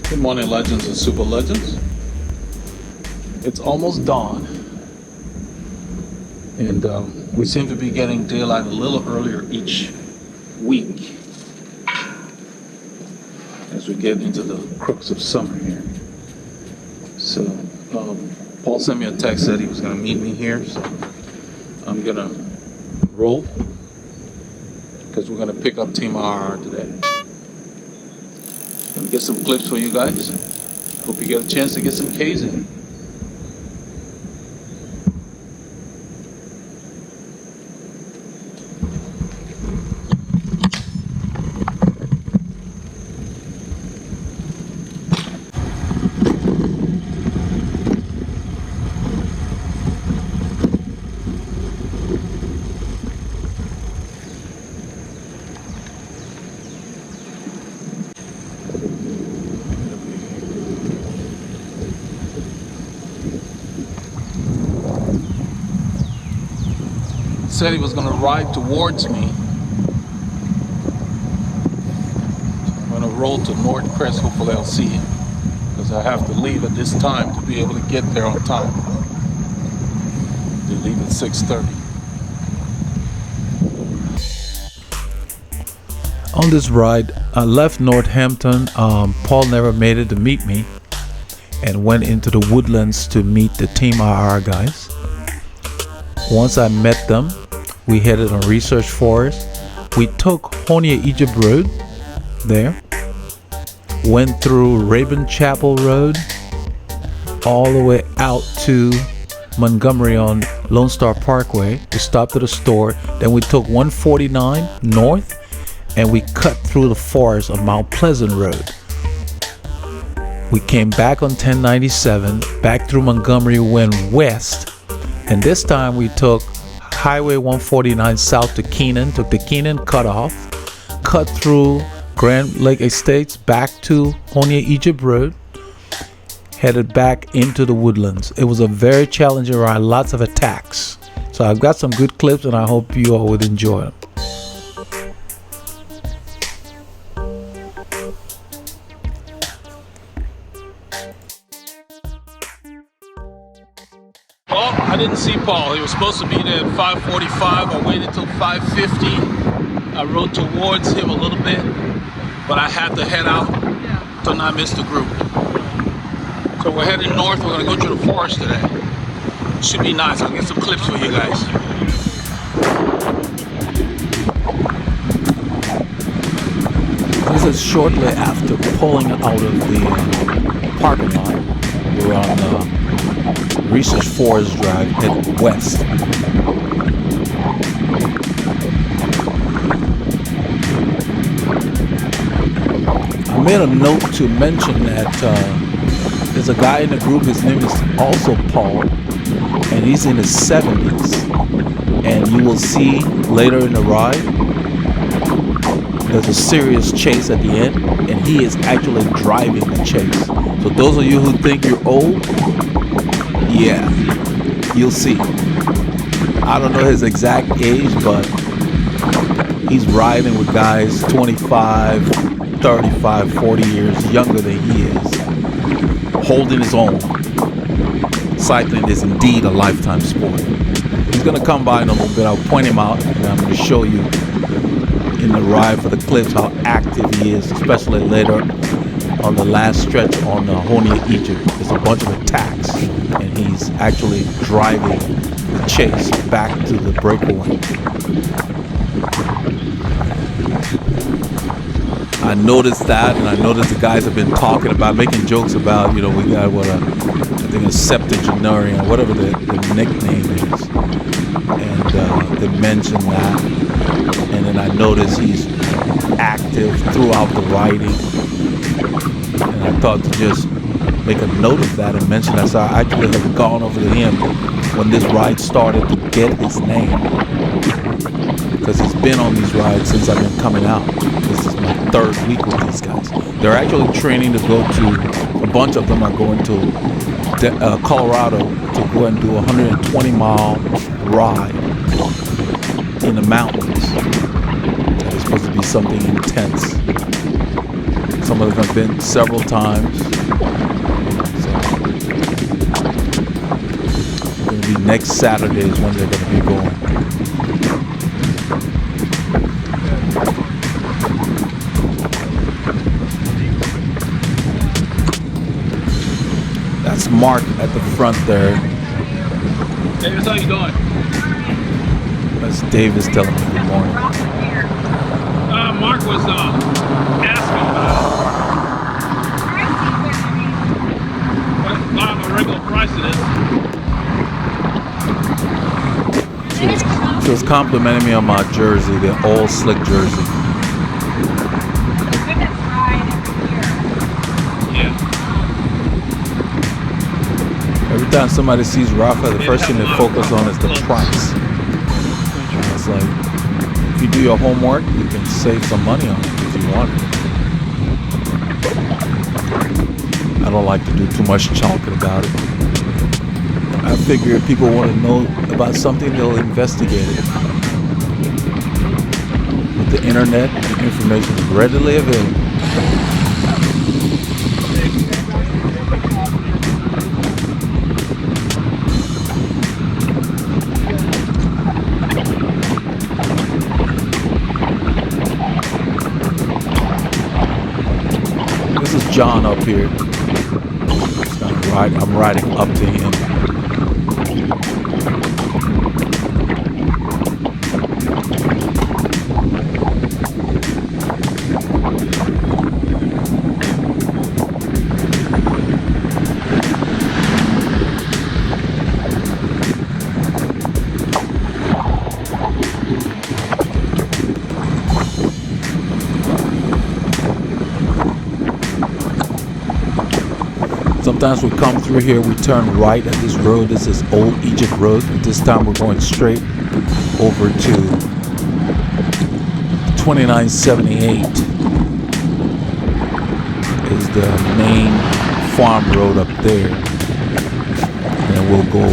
Good morning, legends and super legends. It's almost dawn, and we seem to be getting daylight a little earlier each week as we get into the crux of summer here. So Paul sent me a text, said he was going to meet me here, so I'm going to roll because we're going to pick up Team RR today. Gonna get some clips for you guys. Hope you get a chance to get some K's in. Said he was going to ride towards me. I'm going to roll to North Crest. Hopefully I'll see him, because I have to leave at this time to be able to get there on time. They leave at 6:30. On this ride, I left Northampton. Paul never made it to meet me, and went into the woodlands to meet the Team RR guys. Once I met them, we headed on Research Forest. We took Honea-Egypt Road there, went through Raven Chapel Road, all the way out to Montgomery on Lone Star Parkway. We stopped at a store, then we took 149 north, and we cut through the forest on Mount Pleasant Road. We came back on 1097, back through Montgomery, went west, and this time we took Highway 149 south to Keenan, took the Keenan cutoff, cut through Grand Lake Estates back to Honea-Egypt Road, headed back into the woodlands. It was a very challenging ride, lots of attacks. So I've got some good clips, and I hope you all would enjoy them. Oh, I didn't see Paul. He was supposed to be there at 5:45. I waited till 5:50. I rode towards him a little bit, but I had to head out to not miss the group. So we're heading north. We're going to go through the forest today. Should be nice. I'll get some clips for you guys. This is shortly after pulling out of the parking lot. We're on Research Forest Drive, heading west. I made a note to mention that there's a guy in the group, his name is also Paul, and he's in his 70s. And you will see later in the ride, there's a serious chase at the end, and he is actually driving the chase. So those of you who think you're old, yeah, you'll see. I don't know his exact age, but he's riding with guys 25, 35, 40 years younger than he is, holding his own. Cycling is indeed a lifetime sport. He's going to come by in a little bit. I'll point him out, and I'm going to show you in the ride for the clips how active he is, especially later on the last stretch on the Honea-Egypt. There's a bunch of attacks, and he's actually driving the chase back to the breakaway. I noticed that, and I noticed the guys have been talking about, making jokes about, we got I think a septuagenarian, or whatever the nickname is, and they mentioned that, and then I noticed he's active throughout the riding. And I thought to just make a note of that and mention that. So I actually have gone over to him when this ride started to get his name, because he's been on these rides since I've been coming out. This is my third week with these guys. They're actually training to go to, a bunch of them are going to Colorado to go and do a 120-mile ride in the mountains. That is supposed to be something intense. Some of them have been several times. So, going to be next Saturday is when they're going to be going. That's Mark at the front there. Davis, how you doing? That's Davis telling me good morning. Mark was asking what the regular price it is. She was complimenting me on my jersey, the all slick jersey. Yeah. Every time somebody sees Rafa, the first thing they focus on is the price. It's like, if you do your homework, you can save some money on it if you want it. I don't like to do too much chunking about it. I figure if people want to know about something, they'll investigate it. With the internet, the information is readily available. This is John up here. I'm riding up to him. Sometimes we come through here, we turn right at this road. This is Old Egypt Road. But this time we're going straight over to 2978 is the main farm road up there. And then we'll go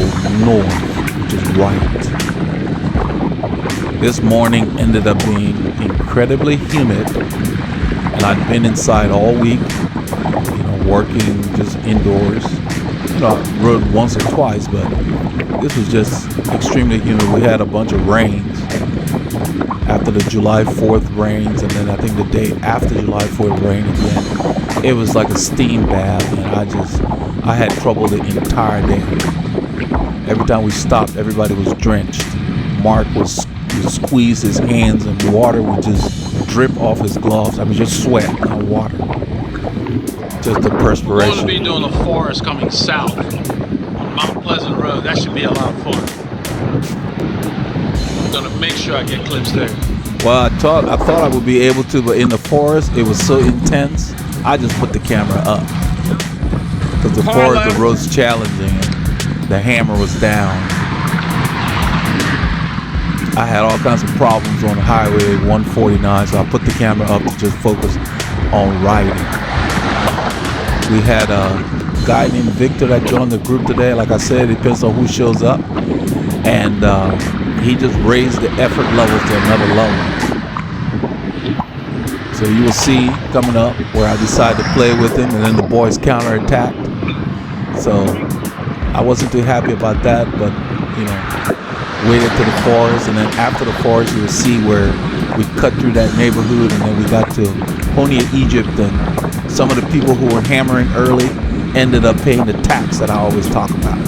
north, which is right. This morning ended up being incredibly humid. And I'd been inside all week, working just indoors. I rode once or twice, but this was just extremely humid. We had a bunch of rains after the July 4th rains, and then I think the day after July 4th rain again. It was like a steam bath, and I had trouble the entire day. Every time we stopped, everybody was drenched. Mark would squeeze his hands, and water would just drip off his gloves. I mean, just sweat, not water. Just the perspiration. We're going to be doing a forest coming south on Mount Pleasant Road. That should be a lot of fun. I'm going to make sure I get clips there. Well, I thought I would be able to, but in the forest, it was so intense, I just put the camera up. Because the forest, the road's challenging, and the hammer was down. I had all kinds of problems on Highway 149, so I put the camera up to just focus on riding. We had a guy named Victor that joined the group today. Like I said, it depends on who shows up. And he just raised the effort level to another level. So you will see coming up where I decided to play with him, and then the boys counterattacked. So I wasn't too happy about that, but waited to the forest, and then after the forest you'll see where we cut through that neighborhood, and then we got to Honea-Egypt, and some of the people who were hammering early ended up paying the tax that I always talk about.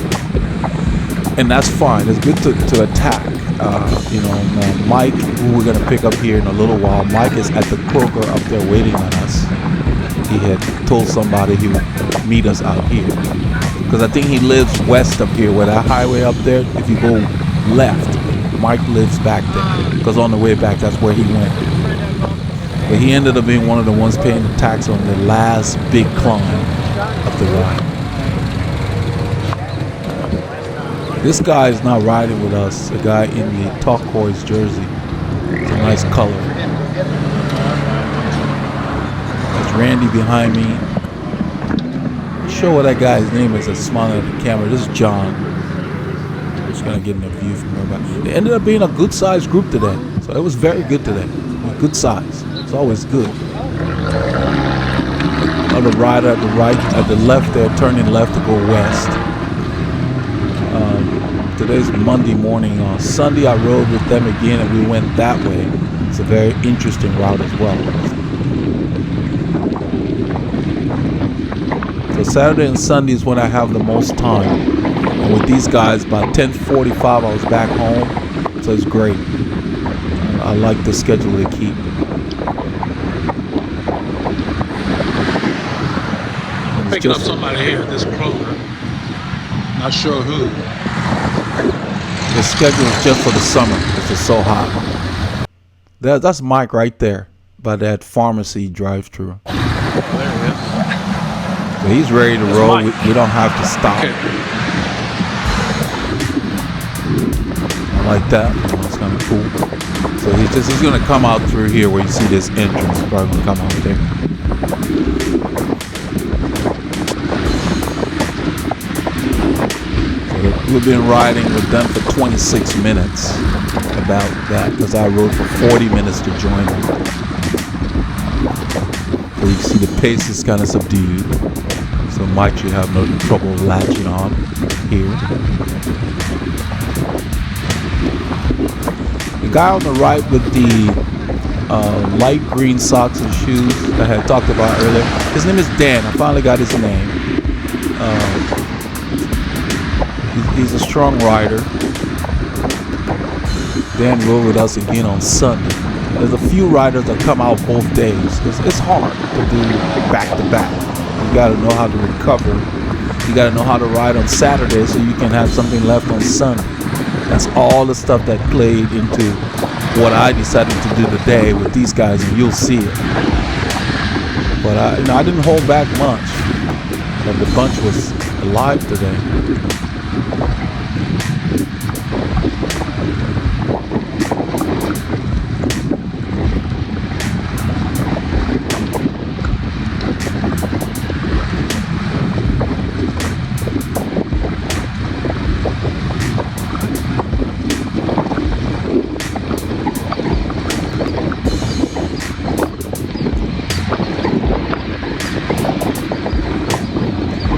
And that's fine. It's good to attack. Mike, who we're going to pick up here in a little while, Mike is at the Kroger up there waiting on us. He had told somebody he would meet us out here. Because I think he lives west up here, where that highway up there, if you go left, Mike lives back there. Because on the way back, that's where he went. But he ended up being one of the ones paying the tax on the last big climb of the ride. This guy is not riding with us, a guy in the turquoise jersey. It's a nice color. There's Randy behind me. I'm sure what that guy's name is that's smiling at the camera. This is John. I'm just going to get a view from everybody. They ended up being a good sized group today. So it was very good today. A good size. It's always good. other rider at the right, at the left there, turning left to go west. Today's Monday morning. Sunday I rode with them again and we went that way. It's a very interesting route as well. So Saturday and Sunday is when I have the most time. And with these guys, by 10:45 I was back home. So it's great. I like the schedule they keep. Picking up somebody here at this program. Not sure who. The schedule is just for the summer because it's so hot. That's Mike right there by that pharmacy drive-through. There he is. So he's ready to roll. We don't have to stop. Okay. I like that. It's kind of cool. So he's going to come out through here where you see this entrance. He's probably going to come out there. We've been riding with them for 26 minutes about that because I rode for 40 minutes to join them. So you see the pace is kind of subdued. So Mike should have no trouble latching on here. The guy on the right with the light green socks and shoes I had talked about earlier, his name is Dan. I finally got his name. He's a strong rider. Dan rode with us again on Sunday. There's a few riders that come out both days. It's hard to do back to back. You got to know how to recover. You got to know how to ride on Saturday so you can have something left on Sunday. That's all the stuff that played into what I decided to do today with these guys, and you'll see it. But I didn't hold back much. But the bunch was alive today.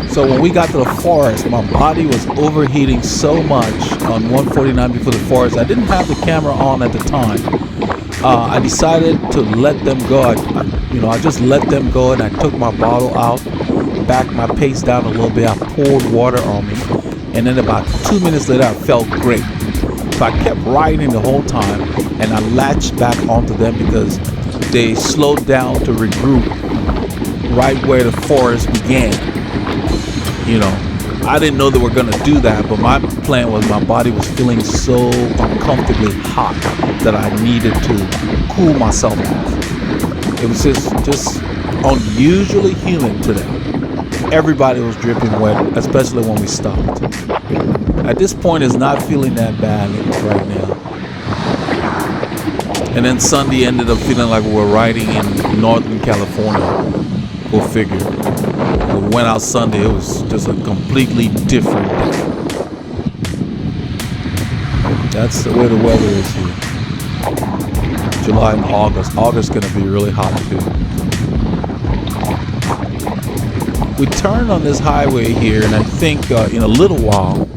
So when we got to the forest, my body was overheating so much on 149 before the forest. I didn't have the camera on at the time. I decided to let them go. I just let them go, and I took my bottle out, backed my pace down a little bit. I poured water on me, and then about 2 minutes later, I felt great. So I kept riding the whole time, and I latched back onto them because they slowed down to regroup right where the forest began. I didn't know they were going to do that, but my plan was my body was feeling so uncomfortably hot that I needed to cool myself off. It was just unusually humid today. Everybody was dripping wet, especially when we stopped. At this point, it's not feeling that bad right now. And then Sunday ended up feeling like we were riding in Northern California. Go figure. We went out Sunday, it was just a completely different day. That's the way the weather is here. July and August. August is going to be really hot too. We turned on this highway here, and I think in a little while,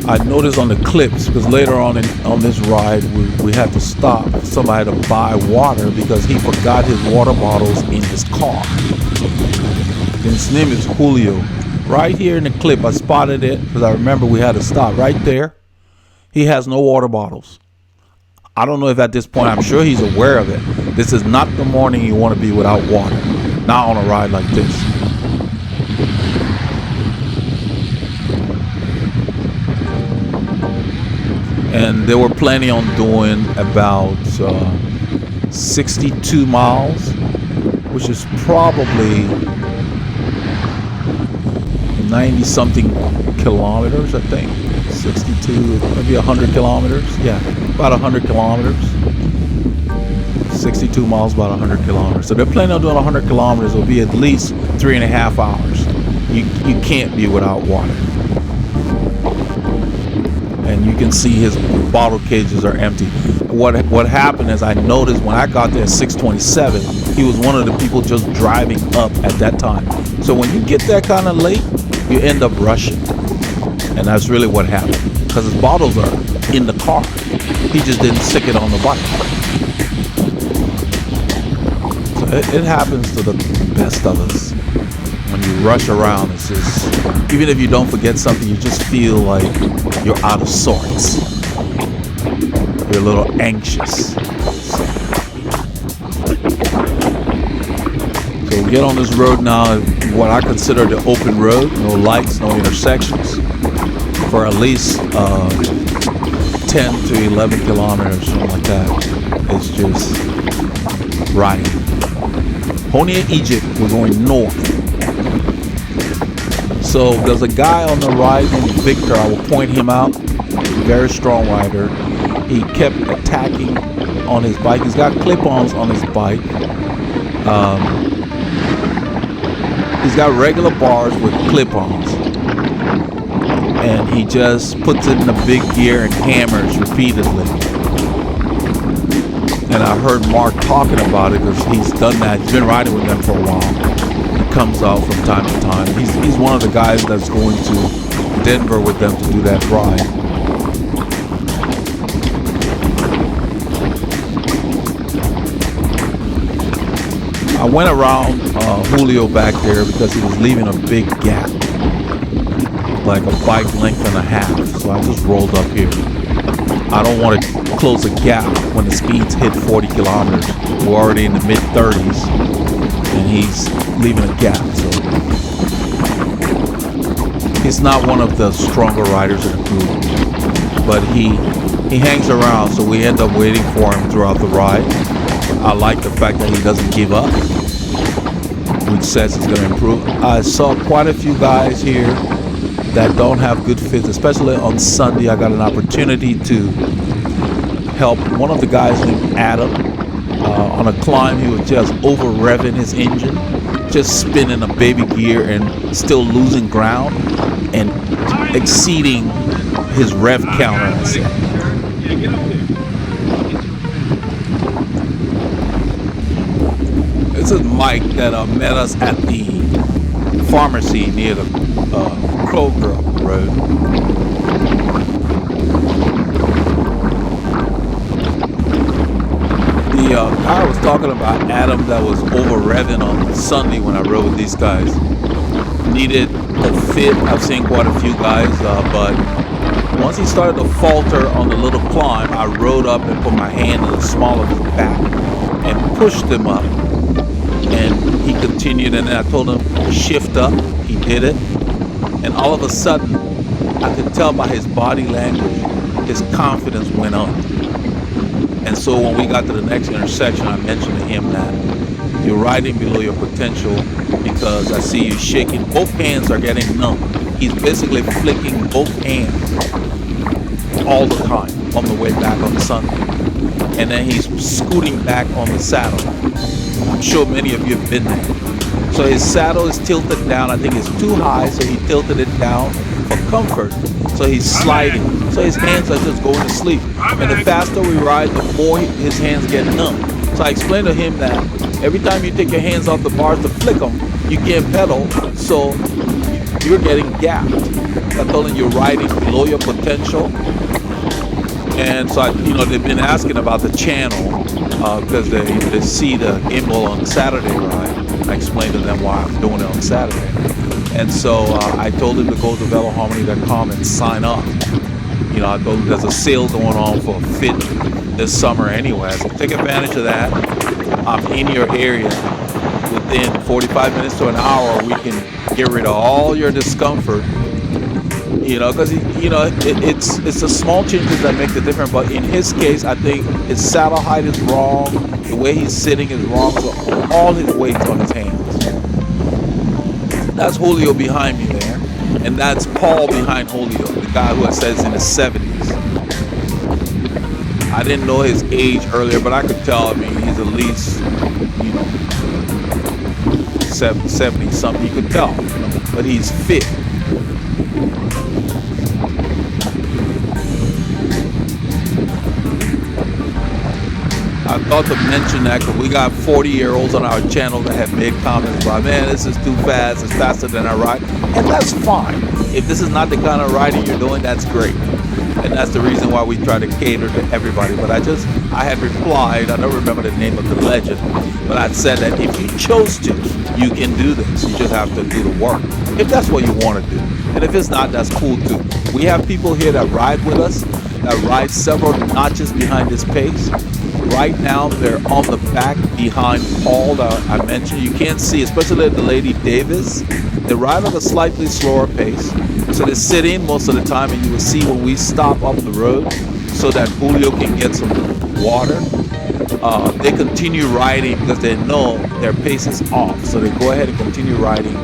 I noticed on the clips, because later on this ride, we had to stop somebody to buy water because he forgot his water bottles in his car. And his name is Julio. Right here in the clip, I spotted it because I remember we had to stop right there. He has no water bottles. I don't know if at this point, I'm sure he's aware of it. This is not the morning you want to be without water. Not on a ride like this. And they were planning on doing about 62 miles, which is probably 90 something kilometers, I think. 62, maybe 100 kilometers. Yeah, about 100 kilometers. 62 miles, about 100 kilometers. So they're planning on doing 100 kilometers. It'll be at least 3.5 hours. You can't be without water. And you can see his bottle cages are empty. What happened is I noticed when I got there at 6:27, He was one of the people just driving up at that time. So when you get there kind of late, you end up rushing. And that's really what happened. Because his bottles are in the car. He just didn't stick it on the bike. So it happens to the best of us. When you rush around, it's just, even if you don't forget something, you just feel like you're out of sorts. You're a little anxious. So we get on this road now, what I consider the open road, no lights, no intersections, for at least 10 to 11 kilometers, something like that. It's just riding. Honea-Egypt, we're going north. So there's a guy on the right named Victor, I will point him out, very strong rider. He kept attacking on his bike. He's got clip-ons on his bike. He's got regular bars with clip-ons. And he just puts it in a big gear and hammers repeatedly. And I heard Mark talking about it because he's done that. He's been riding with them for a while. Comes out from time to time. He's one of the guys that's going to Denver with them to do that ride. I went around Julio back there because he was leaving a big gap, like a bike length and a half. So I just rolled up here. I don't want to close a gap when the speeds hit 40 kilometers. We're already in the mid 30s. And he's leaving a gap, so he's not one of the stronger riders in the group, but he hangs around, so we end up waiting for him throughout the ride. I like the fact that he doesn't give up, which says he's going to improve. I saw quite a few guys here that don't have good fits, especially on Sunday. I got an opportunity to help one of the guys named Adam. On a climb, he was just over revving his engine, just spinning a baby gear and still losing ground and exceeding his rev counter. This is Mike that met us at the pharmacy near the Kroger Road. The guy was talking about Adam that was over revving on Sunday when I rode with these guys. Needed a fit. I've seen quite a few guys, but once he started to falter on the little climb, I rode up and put my hand in the small of his back and pushed him up. And he continued, and then I told him shift up. He did it, and all of a sudden, I could tell by his body language, his confidence went up. And so when we got to the next intersection, I mentioned to him that you're riding below your potential because I see you shaking. Both hands are getting numb. He's basically flicking both hands all the time on the way back on the Sunday. And then he's scooting back on the saddle. I'm sure many of you have been there. So his saddle is tilted down. I think it's too high, so he tilted it down for comfort. So he's sliding. So his hands are just going to sleep. And the faster we ride, the more his hands get numb. So I explained to him that every time you take your hands off the bars to flick them, you can't pedal, so you're getting gapped. I told him you're riding below your potential. And so, they've been asking about the channel because they see the gimbal on Saturday ride. I explained to them why I'm doing it on Saturday. And so I told him to go to Veloharmony.com and sign up. I told him there's a sale going on for fit this summer anyway. So take advantage of that. I'm in your area. Within 45 minutes to an hour, we can get rid of all your discomfort. Because it's the small changes that make the difference. But in his case, I think his saddle height is wrong. The way he's sitting is wrong. So all his weight's on his hands. That's Julio behind me there. And that's Paul behind Julio, the guy who I said is in his 70s. I didn't know his age earlier, but I could tell. He's at least, 70 something. You could tell, but he's fit. I thought to mention that because we got 40-year-olds on our channel that have made comments about, man, this is too fast, it's faster than I ride. And that's fine. If this is not the kind of riding you're doing, that's great. And that's the reason why we try to cater to everybody. But I had replied, I don't remember the name of the legend, but I said that if you chose to, you can do this. You just have to do the work, if that's what you want to do. And if it's not, that's cool too. We have people here that ride with us, that ride several notches behind this pace. Right now, they're on the back behind Paul that I mentioned. You can't see, especially the lady Davis. They ride at a slightly slower pace. So they sit in most of the time, and you will see when we stop up the road so that Julio can get some water. They continue riding because they know their pace is off. So they go ahead and continue riding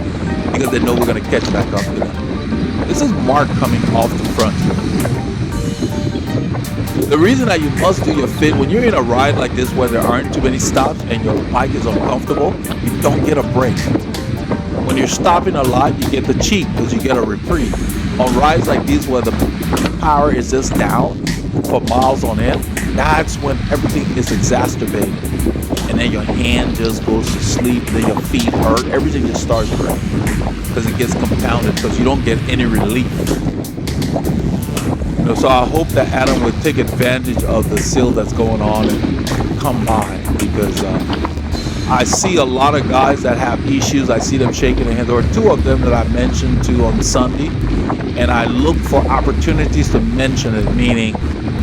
because they know we're going to catch back up to them. This is Mark coming off the front. The reason that you must do your fit, when you're in a ride like this where there aren't too many stops and your bike is uncomfortable, you don't get a break. When you're stopping a lot, you get the cheat because you get a reprieve. On rides like these where the power is just down for miles on end, that's when everything is exacerbated. And then your hand just goes to sleep, then your feet hurt, everything just starts hurting because it gets compounded because you don't get any relief. So I hope that Adam would take advantage of the seal that's going on and come by, because I see a lot of guys that have issues. I see them shaking their hands. There were two of them that I mentioned to on Sunday, and I look for opportunities to mention it, meaning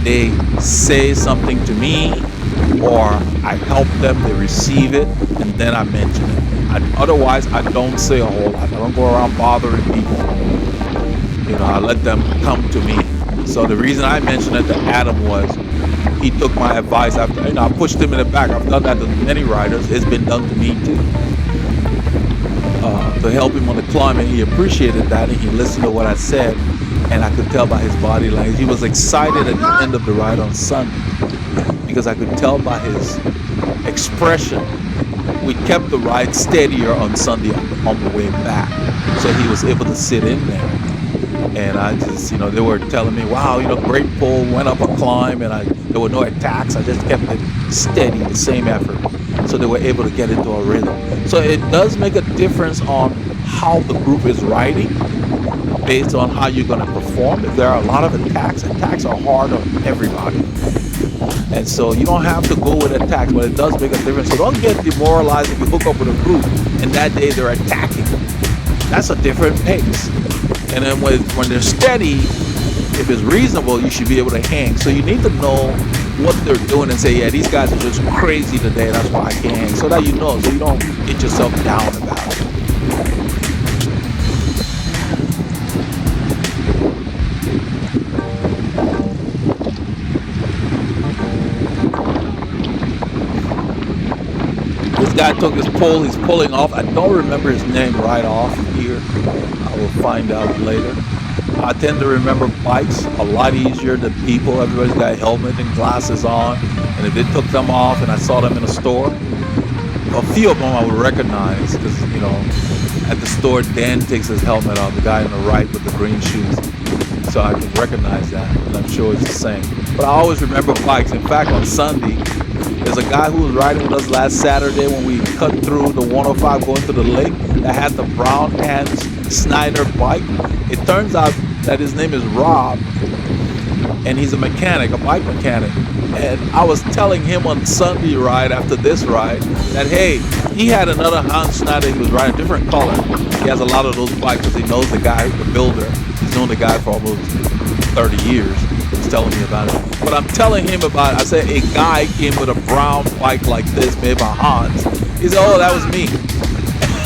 they say something to me or I help them, they receive it, and then I mention it. Otherwise, I don't say a whole lot. I don't go around bothering people. I let them come to me. So the reason I mentioned it to Adam was he took my advice after, I pushed him in the back. I've done that to many riders. It's been done to me too. To help him on the climb, and he appreciated that, and he listened to what I said, and I could tell by his body language. He was excited at the end of the ride on Sunday because I could tell by his expression. We kept the ride steadier on Sunday on the way back, so he was able to sit in there. And I just, they were telling me, wow, great pull, went up a climb, and there were no attacks. I just kept it steady, the same effort. So they were able to get into a rhythm. So it does make a difference on how the group is riding based on how you're going to perform. If there are a lot of attacks are hard on everybody. And so you don't have to go with attacks, but it does make a difference. So don't get demoralized if you hook up with a group and that day they're attacking. That's a different pace. And then when they're steady, if it's reasonable, you should be able to hang. So you need to know what they're doing and say, yeah, these guys are just crazy today, that's why I can't hang. So that you know, so you don't get yourself down about it. This guy took his pull, he's pulling off. I don't remember his name right off here. I will find out later. I tend to remember bikes a lot easier than people. Everybody's got a helmet and glasses on. And if they took them off and I saw them in a store, a few of them I would recognize because, at the store, Dan takes his helmet off, the guy on the right with the green shoes. So I can recognize that, and I'm sure it's the same. But I always remember bikes. In fact, on Sunday, there's a guy who was riding with us last Saturday when we cut through the 105 going to the lake that had the Brown Hands Snyder bike. It turns out that his name is Rob, and he's a mechanic, a bike mechanic. And I was telling him on Sunday ride after this ride that, hey, he had another Hans Snyder he was riding, different color. He has a lot of those bikes because he knows the guy, the builder. He's known the guy for almost 30 years. He's telling me about it. But I'm telling him about it. I said, a guy came with a brown bike like this made by Hans. He said, oh, that was me.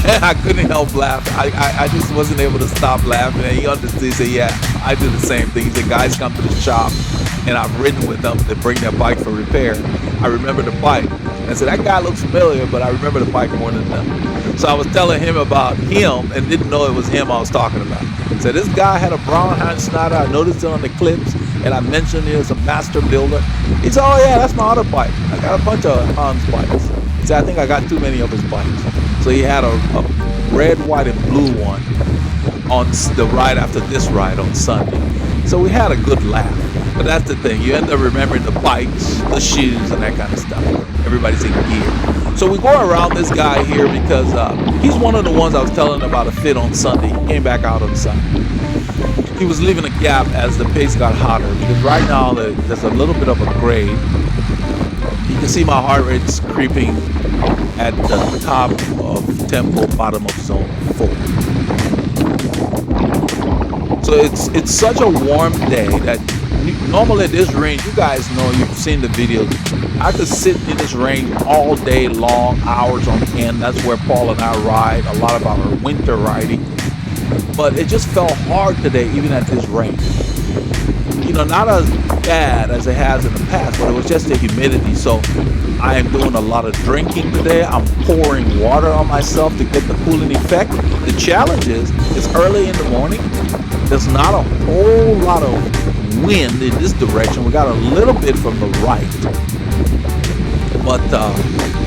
I couldn't help laughing. I just wasn't able to stop laughing. And he understood. He said, yeah, I do the same thing. He said, guys come to the shop, and I've ridden with them to bring their bike for repair. I remember the bike. And I said, that guy looks familiar, but I remember the bike more than them. So I was telling him about him and didn't know it was him I was talking about. So this guy had a brown Hans Snyder. I noticed it on the clips, and I mentioned he was a master builder. He said, oh yeah, that's my other bike. I got a bunch of Hans bikes. He said, I think I got too many of his bikes. So he had a red, white, and blue one on the ride after this ride on Sunday. So we had a good laugh. But that's the thing. You end up remembering the bikes, the shoes, and that kind of stuff. Everybody's in gear. So we go around this guy here because he's one of the ones I was telling about a fit on Sunday. He came back out on Sunday. He was leaving a gap as the pace got hotter because right now there's a little bit of a grade. You can see my heart rate's creeping at the top of tempo, bottom of zone 4. So it's such a warm day that normally this range, you guys know, you've seen the videos, I could sit in this range all day long, hours on end. That's where Paul and I ride, a lot of our winter riding. But it just felt hard today, even at this range. You know, not as bad as it has in the past, but it was just the humidity. So I am doing a lot of drinking today. I'm pouring water on myself to get the cooling effect. The challenge is, it's early in the morning. There's not a whole lot of wind in this direction. We got a little bit from the right, but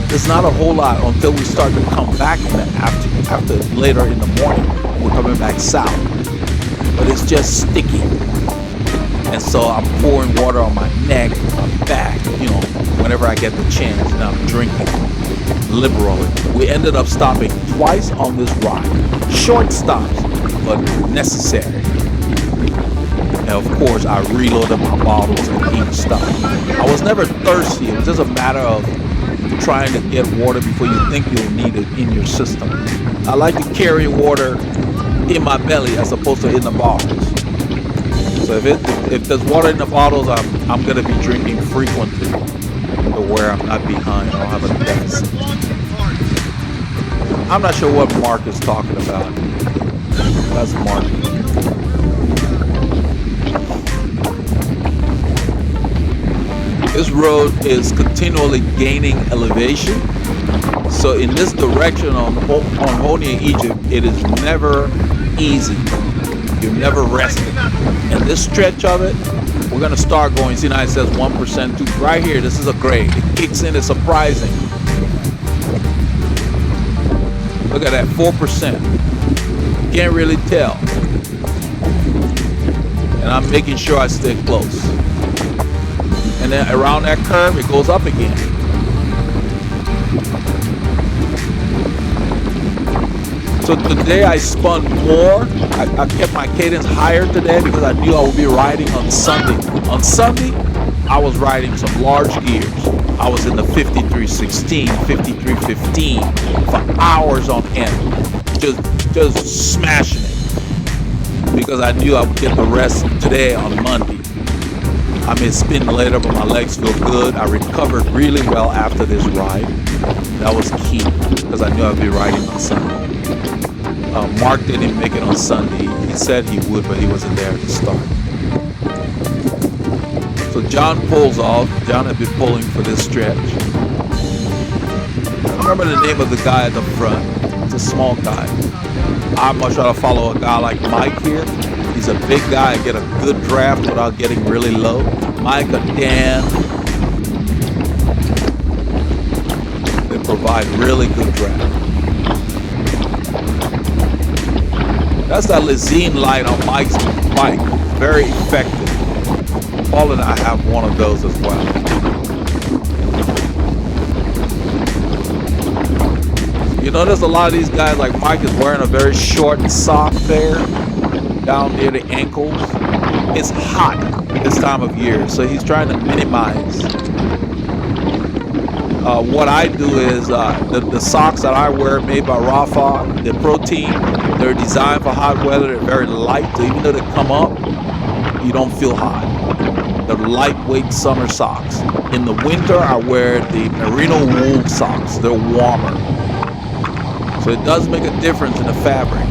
there's not a whole lot until we start to come back in the after later in the morning. We're coming back south, but it's just sticky, and so I'm pouring water on my neck, my back, you know, whenever I get the chance, and I'm drinking liberally. We ended up stopping twice on this ride, short stops, but necessary. And of course, I reloaded my bottles at each stop. I was never thirsty. It was just a matter of trying to get water before you think you'll need it in your system. I like to carry water in my belly as opposed to in the bottles. So if there's water in the bottles, I'm going to be drinking frequently to where I'm not behind or have a deficit. I'm not sure what Mark is talking about. That's Mark. This road is continually gaining elevation. So in this direction on Honea-Egypt, it is never easy. You're never resting. And this stretch of it, we're going to start going. See now it says 1%, 2. Right here, this is a grade. It kicks in, it's surprising. Look at that, 4%. Can't really tell. And I'm making sure I stay close. And then around that curve, it goes up again. So today I spun more. I kept my cadence higher today because I knew I would be riding on Sunday. On Sunday, I was riding some large gears. I was in the 5316, 5315 for hours on end, just smashing it because I knew I would get the rest today on Monday. I may spin later, but my legs feel good. I recovered really well after this ride. That was key because I knew I'd be riding on Sunday. Mark didn't make it on Sunday. He said he would, but he wasn't there at the start. So John pulls off. John had been pulling for this stretch. I remember the name of the guy at the front. It's a small guy. I'd much rather follow a guy like Mike here. He's a big guy and get a good draft without getting really low. Mike or Dan, they provide really good draft. That's that Lezine light on Mike's bike. Very effective. Paul and I have one of those as well. You notice a lot of these guys, like Mike, is wearing a very short sock there down near the ankles. It's hot this time of year, so he's trying to minimize. What I do is the socks that I wear made by Rafa, they're protein. They're designed for hot weather. They're very light, so even though they come up, you don't feel hot. They're lightweight summer socks. In the winter, I wear the merino wool socks. They're warmer. So it does make a difference in the fabric.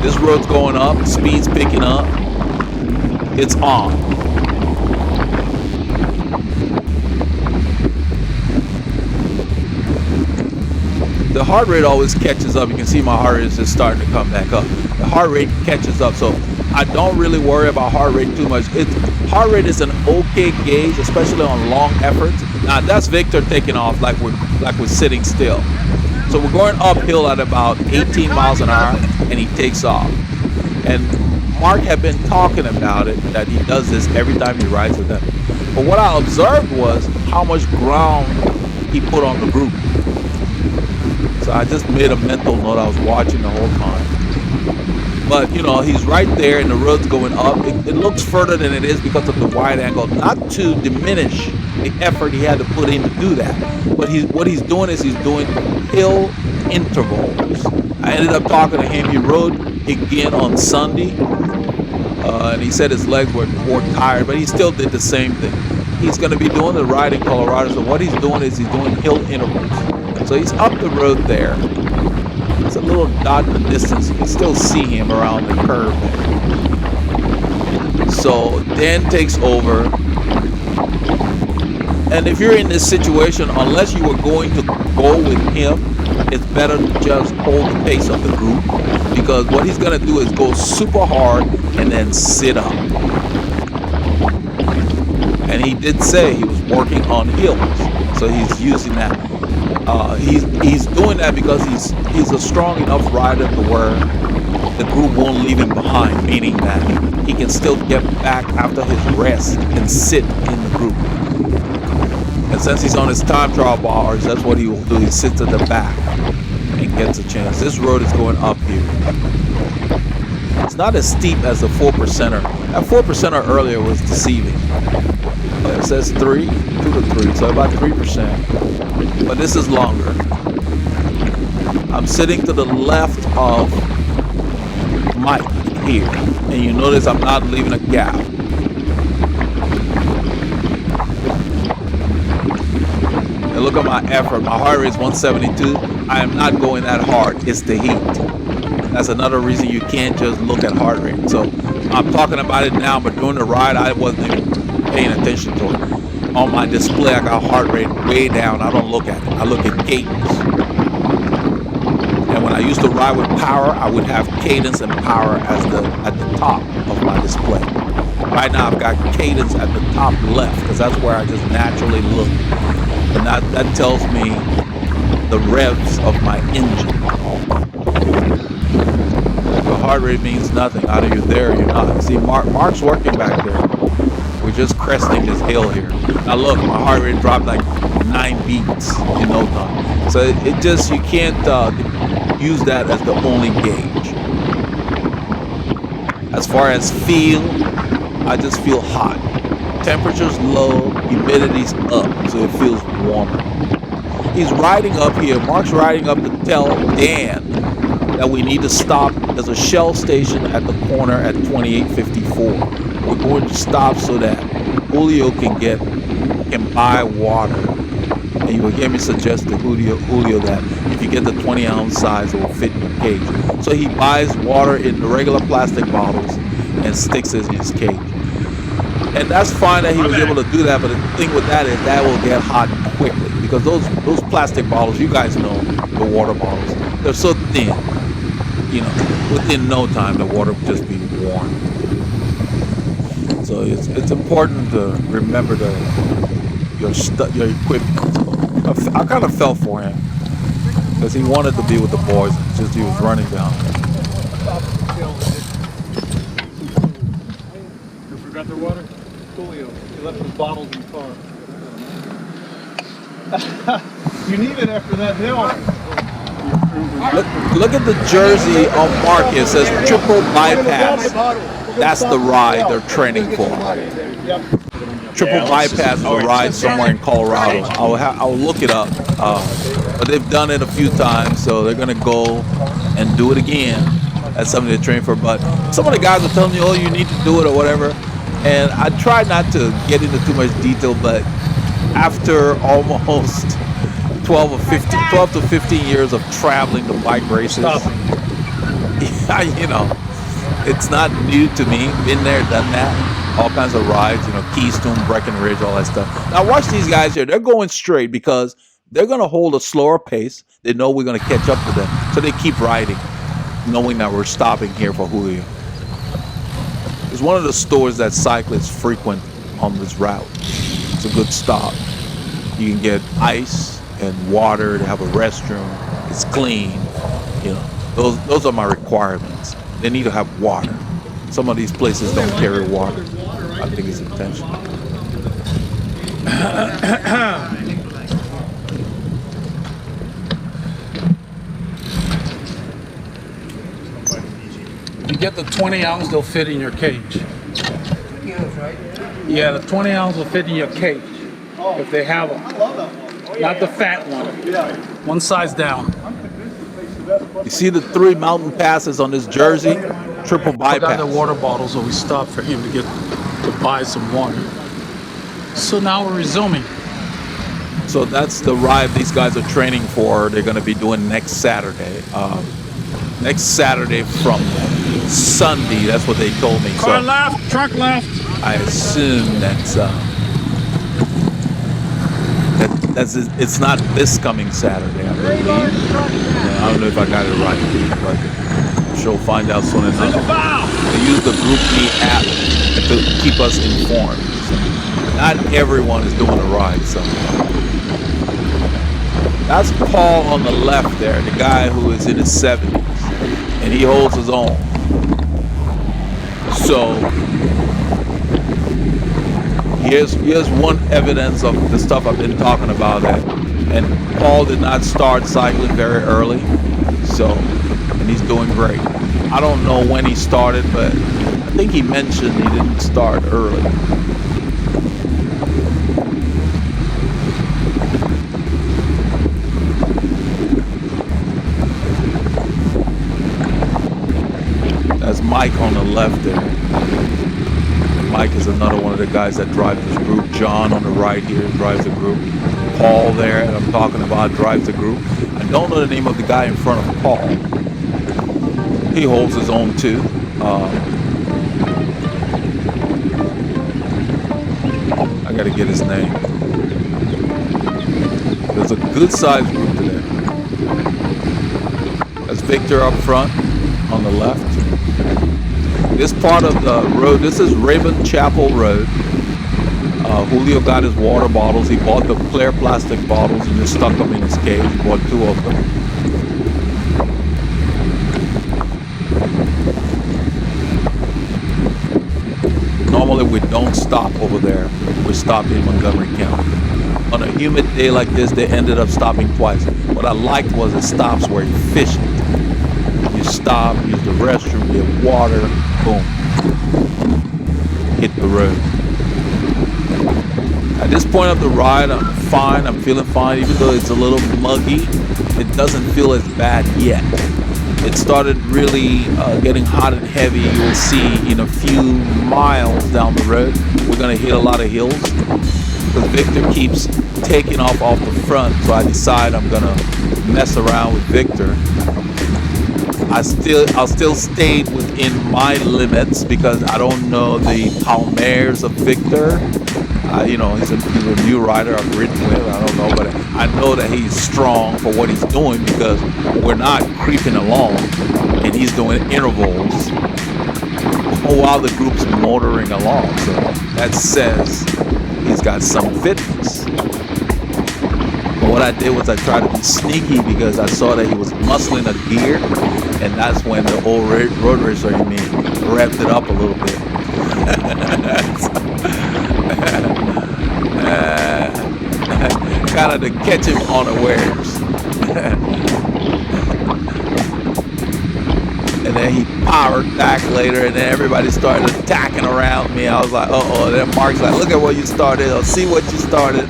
This road's going up, speed's picking up. It's on. The heart rate always catches up. You can see my heart rate is just starting to come back up. The heart rate catches up, so I don't really worry about heart rate too much. Heart rate is an okay gauge, especially on long efforts. Now that's Victor taking off like we're sitting still. So we're going uphill at about 18 miles an hour, and he takes off. And Mark had been talking about it, that he does this every time he rides with them. But what I observed was how much ground he put on the group. So I just made a mental note. I was watching the whole time. But, you know, he's right there and the road's going up. It looks further than it is because of the wide angle. Not to diminish the effort he had to put in to do that. But what he's doing is he's doing hill intervals. I ended up talking to him. He rode again on Sunday. And he said his legs were tired, but he still did the same thing. He's going to be doing the ride in Colorado. So what he's doing is he's doing hill intervals. So he's up the road there. It's a little dot in the distance. You can still see him around the curve there. So Dan takes over. And if you're in this situation, unless you were going to go with him, it's better to just hold the pace of the group. Because what he's going to do is go super hard and then sit up. And he did say he was working on hills. So he's using that. He's doing that because he's a strong enough rider to where the group won't leave him behind, meaning that he can still get back after his rest and sit in the group. And since he's on his time trial bars, that's what he will do. He sits at the back and gets a chance. This road is going up here. It's not as steep as the 4%er. That 4%er earlier was deceiving. It says 2 to 3, so about 3%. But this is longer. I'm sitting to the left of Mike here, and you notice I'm not leaving a gap. And look at my effort. My heart rate is 172. I am not going that hard. It's the heat. That's another reason you can't just look at heart rate. So I'm talking about it now, but during the ride, I wasn't even paying attention to it. On my display, I got heart rate way down. I don't look at it. I look at cadence. And when I used to ride with power, I would have cadence and power at the top of my display. Right now, I've got cadence at the top left because that's where I just naturally look. And that tells me the revs of my engine. The heart rate means nothing. Either you're there or you're not. See, Mark's working back there. We're just cresting this hill here. Now look, my heart rate dropped like 9 beats in no time. So it just, you can't use that as the only gauge. As far as feel, I just feel hot. Temperature's low, humidity's up, so it feels warmer. He's riding up here. Mark's riding up to tell Dan that we need to stop. There's a Shell station at the corner at 2854. We're going to stop so that Julio can buy water. And you will hear me suggest to Julio that if you get the 20-ounce size, it will fit in your cage. So he buys water in the regular plastic bottles and sticks it in his cage. And that's fine that he was able to do that, but the thing with that is that will get hot quickly because those plastic bottles, you guys know, the water bottles, they're so thin. You know, within no time the water will just be warm. So it's important to remember your equipment. I kind of felt for him because he wanted to be with the boys and just he was running down. You forgot their water? Julio, he left his bottles in the car. You need it after that hill. Look at the jersey on Mark. It says triple bypass. That's the ride they're training for. Triple bypass is a ride somewhere in Colorado. I'll look it up. But they've done it a few times, so they're gonna go and do it again. That's something to train for. But some of the guys are telling me, "Oh, you need to do it" or whatever. And I try not to get into too much detail, but after almost 12 to 15 years of traveling to bike races, you know, it's not new to me. Been there, done that. All kinds of rides, you know, Keystone, Breckenridge, all that stuff. Now watch these guys here. They're going straight because they're going to hold a slower pace. They know we're going to catch up to them. So they keep riding, knowing that we're stopping here for Julio. It's one of the stores that cyclists frequent on this route. It's a good stop. You can get ice and water. They have a restroom. It's clean. You know, those are my requirements. They need to have water. Some of these places don't carry water. I think it's intentional. If you get the 20 ounce, they'll fit in your cage. Yeah, the 20 ounce will fit in your cage if they have them. Not the fat one. One size down. You see the 3 mountain passes on this jersey? Triple I got the bypass. water bottle, so we stopped for him to buy some water. So now we're resuming. So that's the ride these guys are training for. They're going to be doing next Saturday. Next Saturday from Sunday. That's what they told me. Car So left, truck left. I assume it's not this coming Saturday, I believe. Yeah, I don't know if I got it right, but she'll find out soon enough. They use the GroupMe app to keep us informed. So not everyone is doing a ride, so. That's Paul on the left there, the guy who is in his 70s, and he holds his own. So here's one evidence of the stuff I've been talking about. And Paul did not start cycling very early, and he's doing great. I don't know when he started, but I think he mentioned he didn't start early. That's Mike on the left there. Mike is another one of the guys that drives this group. John on the right here drives the group. Paul there that I'm talking about drives the group. I don't know the name of the guy in front of Paul. He holds his own too. I gotta get his name. There's a good sized group today. That's Victor up front on the left. This part of the road, this is Raven Chapel Road. Julio got his water bottles. He bought the clear plastic bottles and just stuck them in his cage. He bought 2 of them. Normally we don't stop over there. We stop in Montgomery County. On a humid day like this, they ended up stopping twice. What I liked was it stops where you're fishing. You stop, use the restroom, get water, boom, hit the road. At this point of the ride, I'm fine, I'm feeling fine, even though it's a little muggy, it doesn't feel as bad yet. It started really getting hot and heavy. You will see in a few miles down the road, we're gonna hit a lot of hills, because Victor keeps taking off the front, so I decide I'm gonna mess around with Victor. I'll still stay within my limits because I don't know the Palmares of Victor. He's a new rider I've ridden with. I don't know, but I know that he's strong for what he's doing because we're not creeping along and he's doing intervals while the group's motoring along. So that says he's got some fitness. But what I did was I tried to be sneaky because I saw that he was muscling a gear, and that's when the old road racer in me revved it up a little bit. Kind of to catch him unawares. And then he powered back later, and then everybody started attacking around me. I was like, uh-oh. Then Mark's like, look at what you started. I'll see what you started.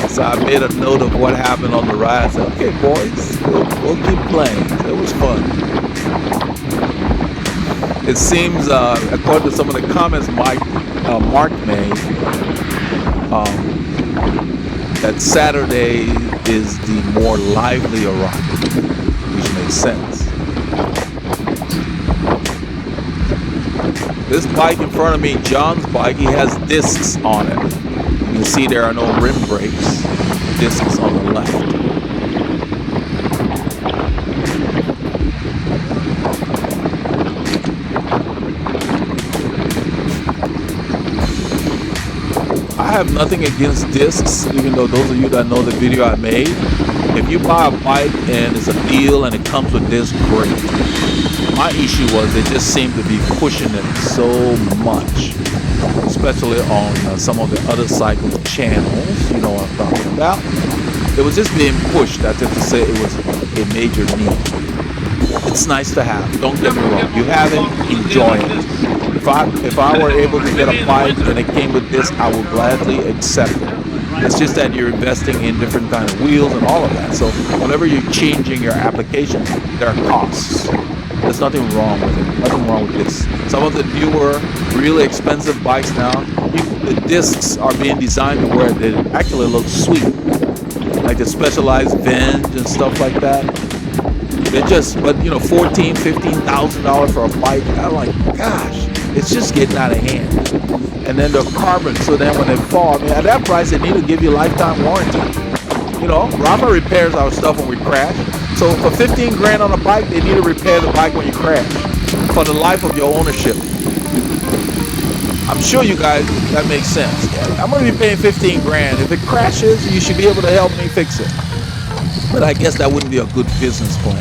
So I made a note of what happened on the ride. I said, okay, boys, we'll keep playing. So it was fun. It seems, according to some of the comments Mark made, that Saturday is the more livelier ride, which makes sense. This bike in front of me, John's bike, he has discs on it. You can see there are no rim brakes. Discs on the left. I have nothing against discs, even though those of you that know the video I made, If you buy a bike and it's a deal and it comes with this, great. My issue was they just seemed to be pushing it so much, especially on some of the other cycle channels. You know what I'm talking about. It was just being pushed. That's just to say it was a major need. It's nice to have. Don't get me wrong. You have it, enjoy it. If I were able to get a bike and it came with this, I would gladly accept it. It's just that you're investing in different kind of wheels and all of that. So whenever you're changing your application, there are costs. There's nothing wrong with it. Nothing wrong with this. Some of the newer, really expensive bikes now, the discs are being designed to where they actually look sweet. Like the Specialized Venge and stuff like that. They're just, but you know, $14,000, $15,000 for a bike. I'm like, gosh, it's just getting out of hand. And then the carbon, so then when they fall, I mean, at that price, they need to give you lifetime warranty. You know, Rafa repairs our stuff when we crash. So for 15 grand on a bike, they need to repair the bike when you crash for the life of your ownership. I'm sure you guys, that makes sense. Yeah, I'm going to be paying 15 grand. If it crashes, you should be able to help me fix it. But I guess that wouldn't be a good business plan.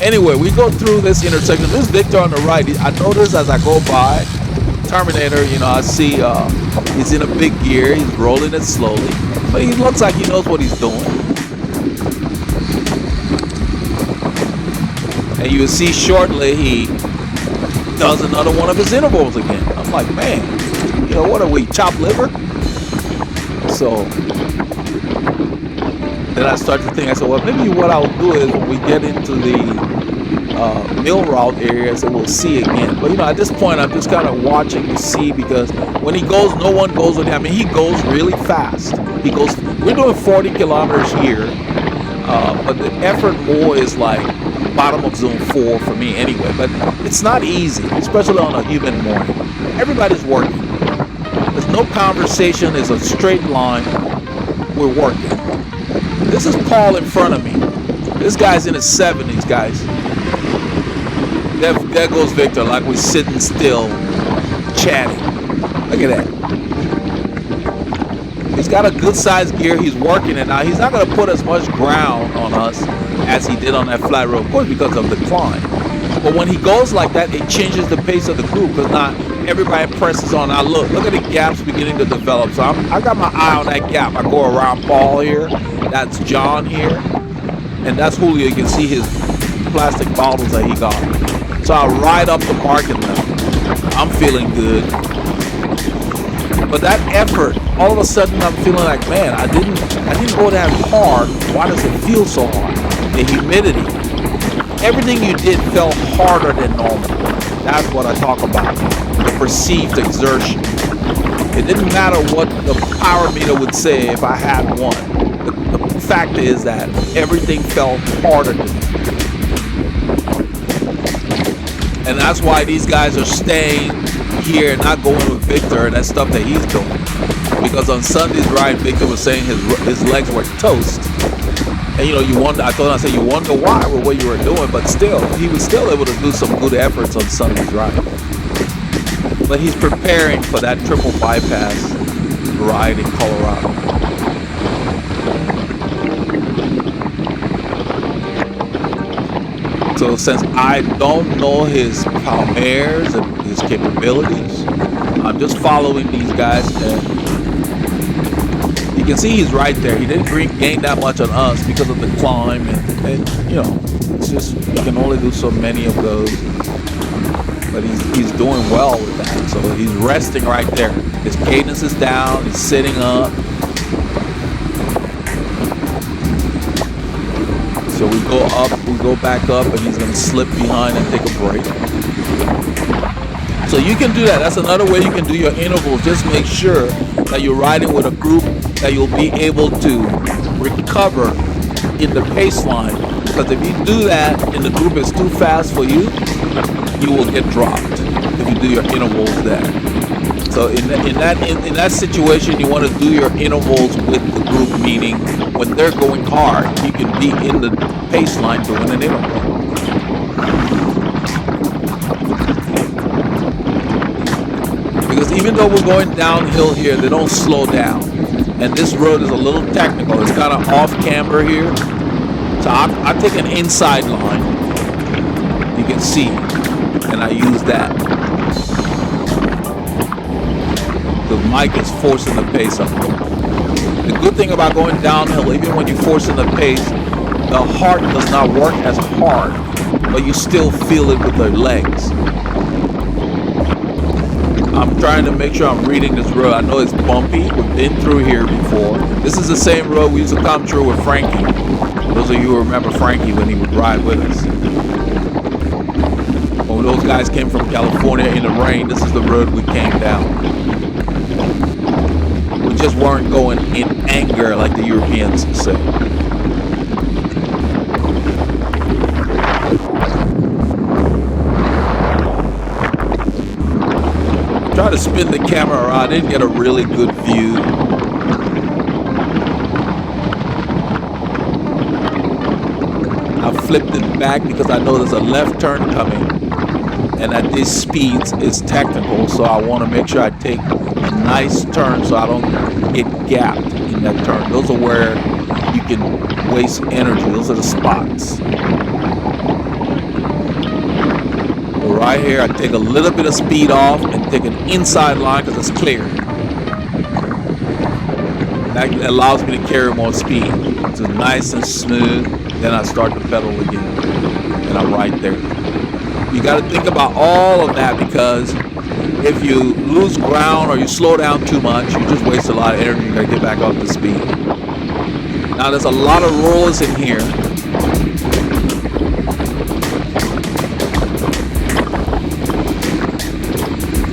Anyway, we go through this intersection. This Victor on the right, I notice as I go by, Terminator, you know, I see he's in a big gear. He's rolling it slowly. But he looks like he knows what he's doing. And you will see shortly he does another one of his intervals again. I'm like, man, you know, what are we, chopped liver? So then I start to think, I said, well, maybe what I'll do is when we get into the mill route areas, and we'll see again. But you know, at this point, I'm just kind of watching to see, because when he goes, no one goes with him. I mean, he goes really fast. He goes. We're doing 40 kilometers here, but the effort more is like bottom of zone 4 for me anyway. But it's not easy, especially on a humid morning. Everybody's working. There's no conversation. It's a straight line. We're working. This is Paul in front of me. This guy's in his 70s, guys. There goes Victor, like we're sitting still, chatting. Look at that. He's got a good sized gear. He's working it now. He's not going to put as much ground on us as he did on that flat road, of course, because of the climb. But when he goes like that, it changes the pace of the group, because now everybody presses on. Now look at the gaps beginning to develop. So I got my eye on that gap. I go around Paul here. That's John here. And that's Julio. You can see his plastic bottles that he got. So I ride up the market now. I'm feeling good. But that effort, all of a sudden I'm feeling like, man, I didn't go that hard. Why does it feel so hard? The humidity. Everything you did felt harder than normal. That's what I talk about. The perceived exertion. It didn't matter what the power meter would say if I had one. The fact is that everything felt harder than me. And that's why these guys are staying here and not going with Victor and that stuff that he's doing. Because on Sunday's ride, Victor was saying his legs were toast. And you know, you wonder, I said, you wonder why or what you were doing, but still, he was still able to do some good efforts on Sunday's ride. But he's preparing for that triple bypass ride in Colorado. So since I don't know his Palmares and his capabilities, I'm just following these guys, and you can see he's right there. He didn't gain that much on us because of the climb, and you know, it's just, you can only do so many of those. But he's doing well with that. So he's resting right there. His cadence is down. He's sitting up. So we go up, we go back up, and he's going to slip behind and take a break. So you can do that. That's another way you can do your intervals. Just make sure that you're riding with a group that you'll be able to recover in the pace line. Because if you do that and the group is too fast for you, you will get dropped if you do your intervals there. So in that situation, you want to do your intervals with the group, meaning when they're going hard, you can be in the pace line doing an interval. Because even though we're going downhill here, they don't slow down. And this road is a little technical. It's kind of off camber here. So I take an inside line. You can see, and I use that. The mic is forcing the pace up. The good thing about going downhill, even when you're forcing the pace, the heart does not work as hard, but you still feel it with the legs. I'm trying to make sure I'm reading this road. I know it's bumpy. We've been through here before. This is the same road we used to come through with Frankie. Those of you who remember Frankie when he would ride with us. When those guys came from California in the rain, this is the road we came down. We just weren't going in anger like the Europeans say. Try to spin the camera around. I didn't get a really good view. I flipped it back because I know there's a left turn coming, and at these speeds it's technical, so I want to make sure I take a nice turn so I don't get gapped in that turn. Those are where you can waste energy. Those are the spots. Right here, I take a little bit of speed off and take an inside line because it's clear. That allows me to carry more speed. It's nice and smooth. Then I start to pedal again, and I'm right there. You got to think about all of that, because if you lose ground or you slow down too much, you just waste a lot of energy. You got to get back up to speed. Now, there's a lot of rollers in here.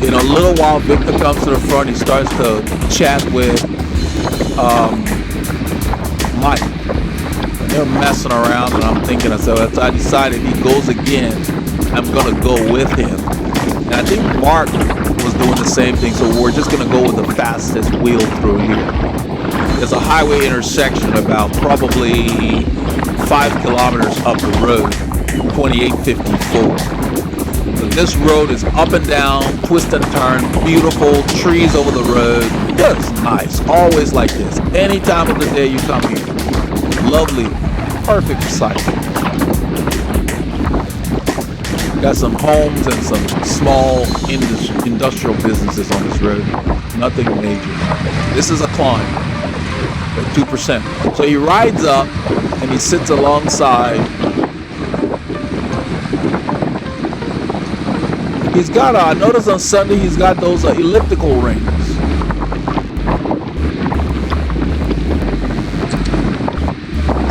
In a little while, Victor comes to the front. He starts to chat with Mike. And they're messing around, and I'm thinking, so I decided if he goes again, I'm going to go with him. And I think Mark was doing the same thing, so we're just going to go with the fastest wheel through here. There's a highway intersection about probably 5 kilometers up the road, 2854. This road is up and down, twist and turn, beautiful, trees over the road. It's nice, always like this. Any time of the day you come here. Lovely, perfect sight. Got some homes and some small industrial businesses on this road. Nothing major. This is a climb at 2%. So he rides up and he sits alongside. He's got, I noticed on Sunday, he's got those elliptical rings.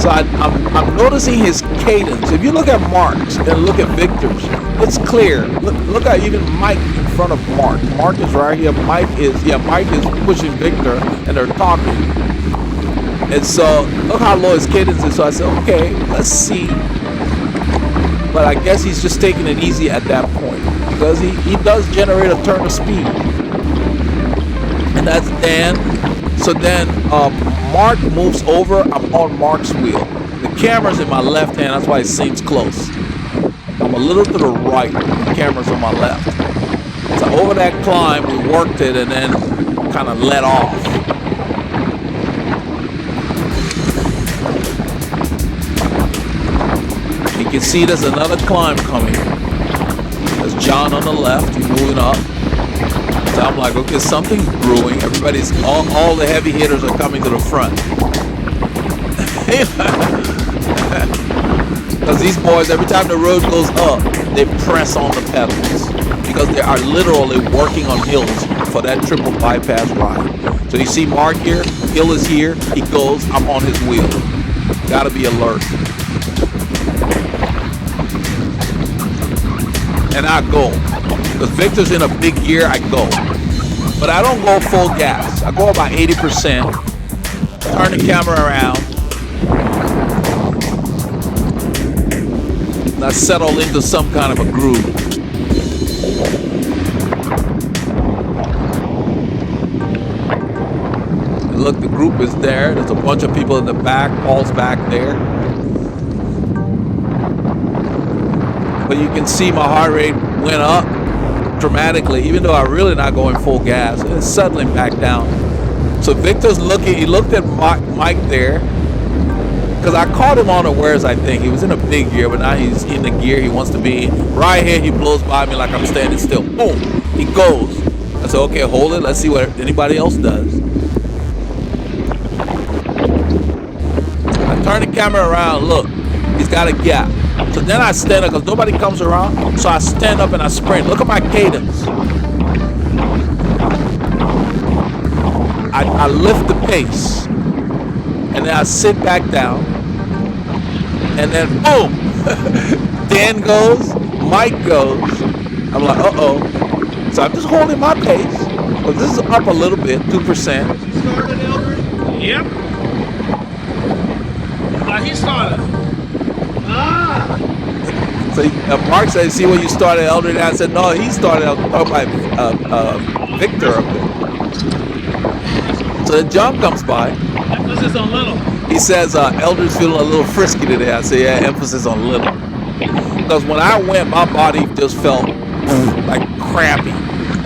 So I'm noticing his cadence. If you look at Mark's and look at Victor's, it's clear. Look at even Mike in front of Mark. Mark is right here. Mike is pushing Victor, and they're talking. And so look how low his cadence is. So I said, okay, let's see. But I guess he's just taking it easy at that point, because he does generate a turn of speed. And that's Dan. So then Mark moves over. I'm on Mark's wheel. The camera's in my left hand. That's why it seems close. I'm a little to the right. The camera's on my left. So over that climb, we worked it and then kind of let off. You can see there's another climb coming. There's John on the left. He's moving up. So I'm like, okay, something's brewing. Everybody's, all the heavy hitters are coming to the front. Because these boys, every time the road goes up, they press on the pedals. Because they are literally working on hills for that triple bypass ride. So you see Mark here, hill is here, he goes, I'm on his wheel. Gotta be alert. And I go. Because Victor's in a big gear, I go. But I don't go full gas. I go about 80%. Turn the camera around. And I settle into some kind of a groove. And look, the group is there. There's a bunch of people in the back. Paul's back there. But you can see my heart rate went up dramatically, even though I'm really not going full gas. It's settling back down. So Victor's looking, he looked at Mike there, because I caught him unawares. I think he was in a big gear, but now he's in the gear he wants to be. Right here, he blows by me like I'm standing still. Boom, he goes. I said, okay, hold it. Let's see what anybody else does. I turn the camera around. Look, he's got a gap. So then I stand up because nobody comes around. So I stand up and I sprint. Look at my cadence. I lift the pace. And then I sit back down. And then boom! Dan goes, Mike goes. I'm like, uh-oh. So I'm just holding my pace. Well, this is up a little bit, 2%. Yep. He started. So Mark said, see where you started, Elder? And I said, no, he started. I was talking about Victor up there. So then John comes by. Emphasis on little. He says, Elder's feeling a little frisky today. I say, yeah, emphasis on little. Because when I went, my body just felt like crampy.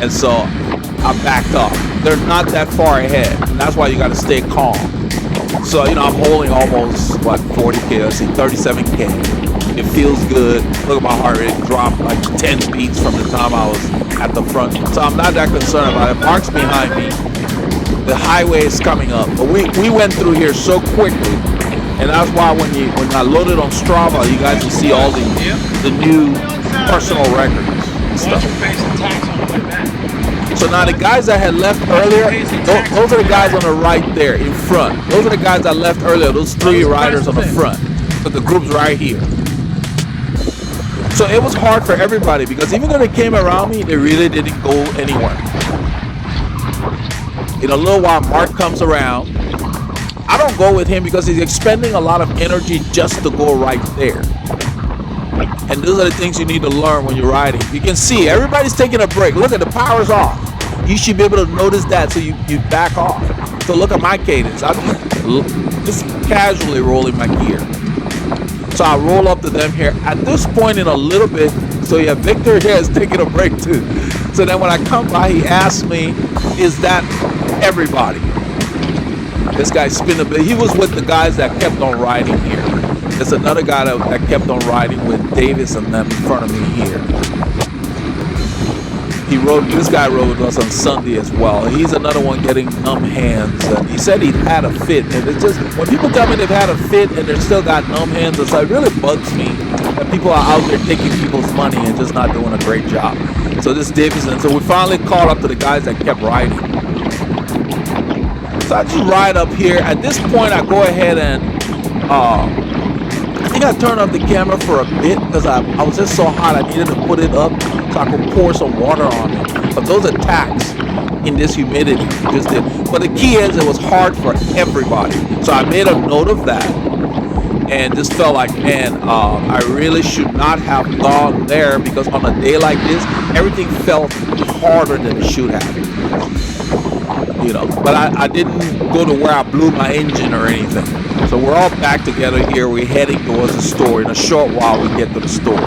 And so I backed off. They're not that far ahead. And that's why you got to stay calm. So, you know, I'm holding almost, 40K, let's see, 37K. It feels good. Look at my heart rate dropped like 10 beats from the time I was at the front. So I'm not that concerned about it. Mark's behind me. The highway is coming up. But we went through here so quickly. And that's why when I loaded on Strava, you guys will see all the new personal records and stuff. So now the guys that had left earlier, those are the guys on the right there in front. Those are the guys I left earlier, those 3 riders on the front. But the group's right here. So it was hard for everybody because even though they came around me, they really didn't go anywhere. In a little while, Mark comes around. I don't go with him because he's expending a lot of energy just to go right there. And those are the things you need to learn when you're riding. You can see everybody's taking a break. Look at the power's off. You should be able to notice that so you back off. So look at my cadence. I'm just casually rolling my gear. So I roll up to them here. At this point in a little bit, so yeah, Victor here is taking a break too. So then when I come by, he asks me, is that everybody? This guy spinning a bit. He was with the guys that kept on riding here. There's another guy that kept on riding with Davis and them in front of me here. This guy rode with us on Sunday as well. He's another one getting numb hands. He said he'd had a fit. And it's just, when people tell me they've had a fit and they've still got numb hands, it really bugs me that people are out there taking people's money and just not doing a great job. So this Davis, and so we finally caught up to the guys that kept riding. So I just ride up here. At this point, I go ahead and I think I turned off the camera for a bit because I was just so hot. I needed to put it up so I could pour some water on it. But those attacks in this humidity just did. But the key is it was hard for everybody. So I made a note of that and just felt like, man, I really should not have gone there because on a day like this, everything felt harder than it should have. You know, but I didn't go to where I blew my engine or anything. So we're all back together here. We're heading towards the store. In a short while, we get to the store.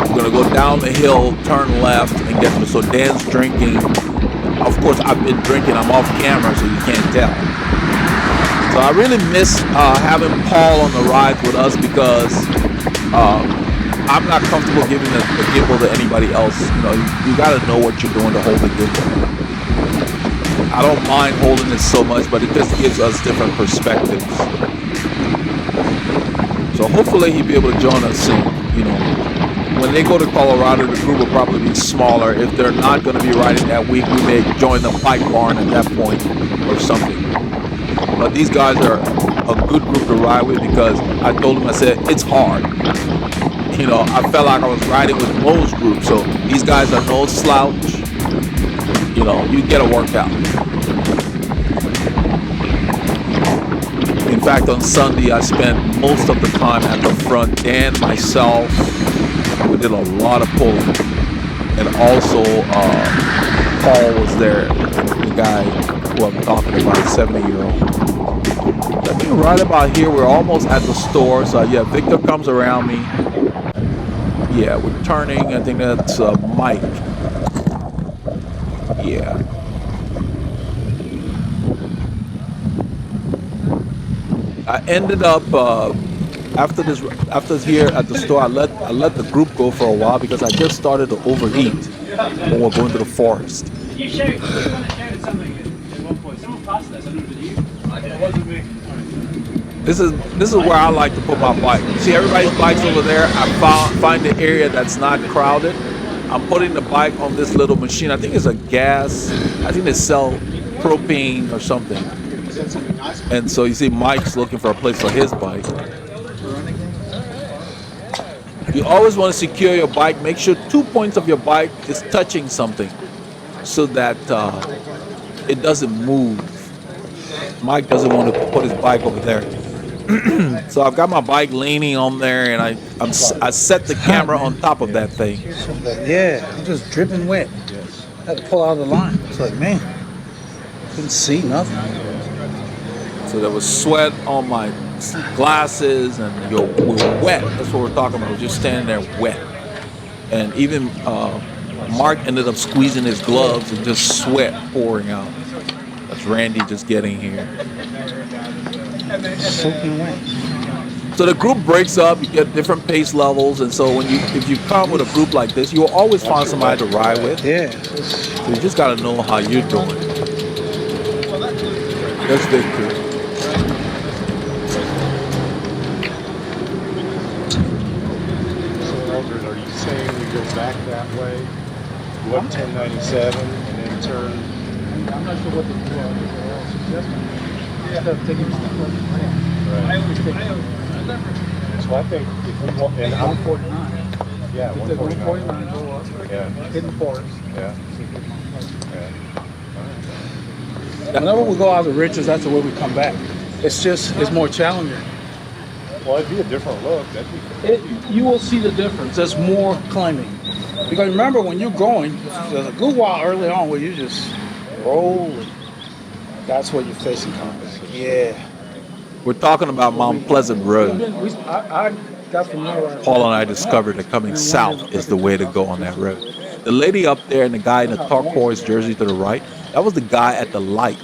We're going to go down the hill, turn left, and get to. So Dan's drinking. Of course, I've been drinking. I'm off camera, so you can't tell. So I really miss having Paul on the rides with us because I'm not comfortable giving the gimbal to anybody else. You know, you got to know what you're doing to hold the gimbal. I don't mind holding it so much, but it just gives us different perspectives. So hopefully he'll be able to join us soon. You know, when they go to Colorado, the group will probably be smaller. If they're not going to be riding that week, we may join the bike barn at that point or something. But these guys are a good group to ride with because I told them, I said, it's hard. You know, I felt like I was riding with Mo's group, so these guys are no slouch. You know, you get a workout. In fact, on Sunday, I spent most of the time at the front. Dan, myself, we did a lot of pulling. And also, Paul was there, the guy who I'm talking about, 70-year-old. I think right about here, we're almost at the store. So, yeah, Victor comes around me. Yeah, we're turning. I think that's Mike. Yeah. I ended up after here at the store. I let the group go for a while because I just started to overeat when we're going to the forest. You shared something at one point. Someone passed this. I don't know if it was you. It wasn't me. This is where I like to put my bike. See everybody's bikes over there. I find the area that's not crowded. I'm putting the bike on this little machine. I think it's a gas. I think they sell propane or something. And so you see Mike's looking for a place for his bike. You always want to secure your bike. Make sure 2 points of your bike is touching something so that it doesn't move. Mike doesn't want to put his bike over there. So I've got my bike leaning on there, and I set the camera on top of that thing. Yeah, I'm just dripping wet. I had to pull out of the line. It's like, man, couldn't see nothing. So there was sweat on my glasses, and we're wet. That's what we're talking about. We're just standing there wet. And even Mark ended up squeezing his gloves and just sweat pouring out. That's Randy just getting here. Soaking wet. So the group breaks up, you get different pace levels, and so if you come with a group like this, you'll always find somebody to ride with. Yeah. So you just gotta know how you're doing. That's Victor. So Eldred, are you saying we go back that way, go up 1097, and then turn? I'm not sure what the suggestion. Instead of taking my foot. Right. I always take So I think if we want, and I'm 149. yeah, You take 149. 149, go up. Yeah, Hit the forest. yeah, yeah. Whenever we go out to Richards, that's the way we come back. It's more challenging. Well, it'd be a different look. That'd be You will see the difference. There's more climbing. Because remember, when you're going, there's a good while early on where you just roll. And that's what you're facing confidence. Yeah. We're talking about Mount Pleasant Road. I got familiar. Paul and I discovered that coming south is the way to go on that road. The lady up there and the guy in the turquoise jersey to the right, that was the guy at the light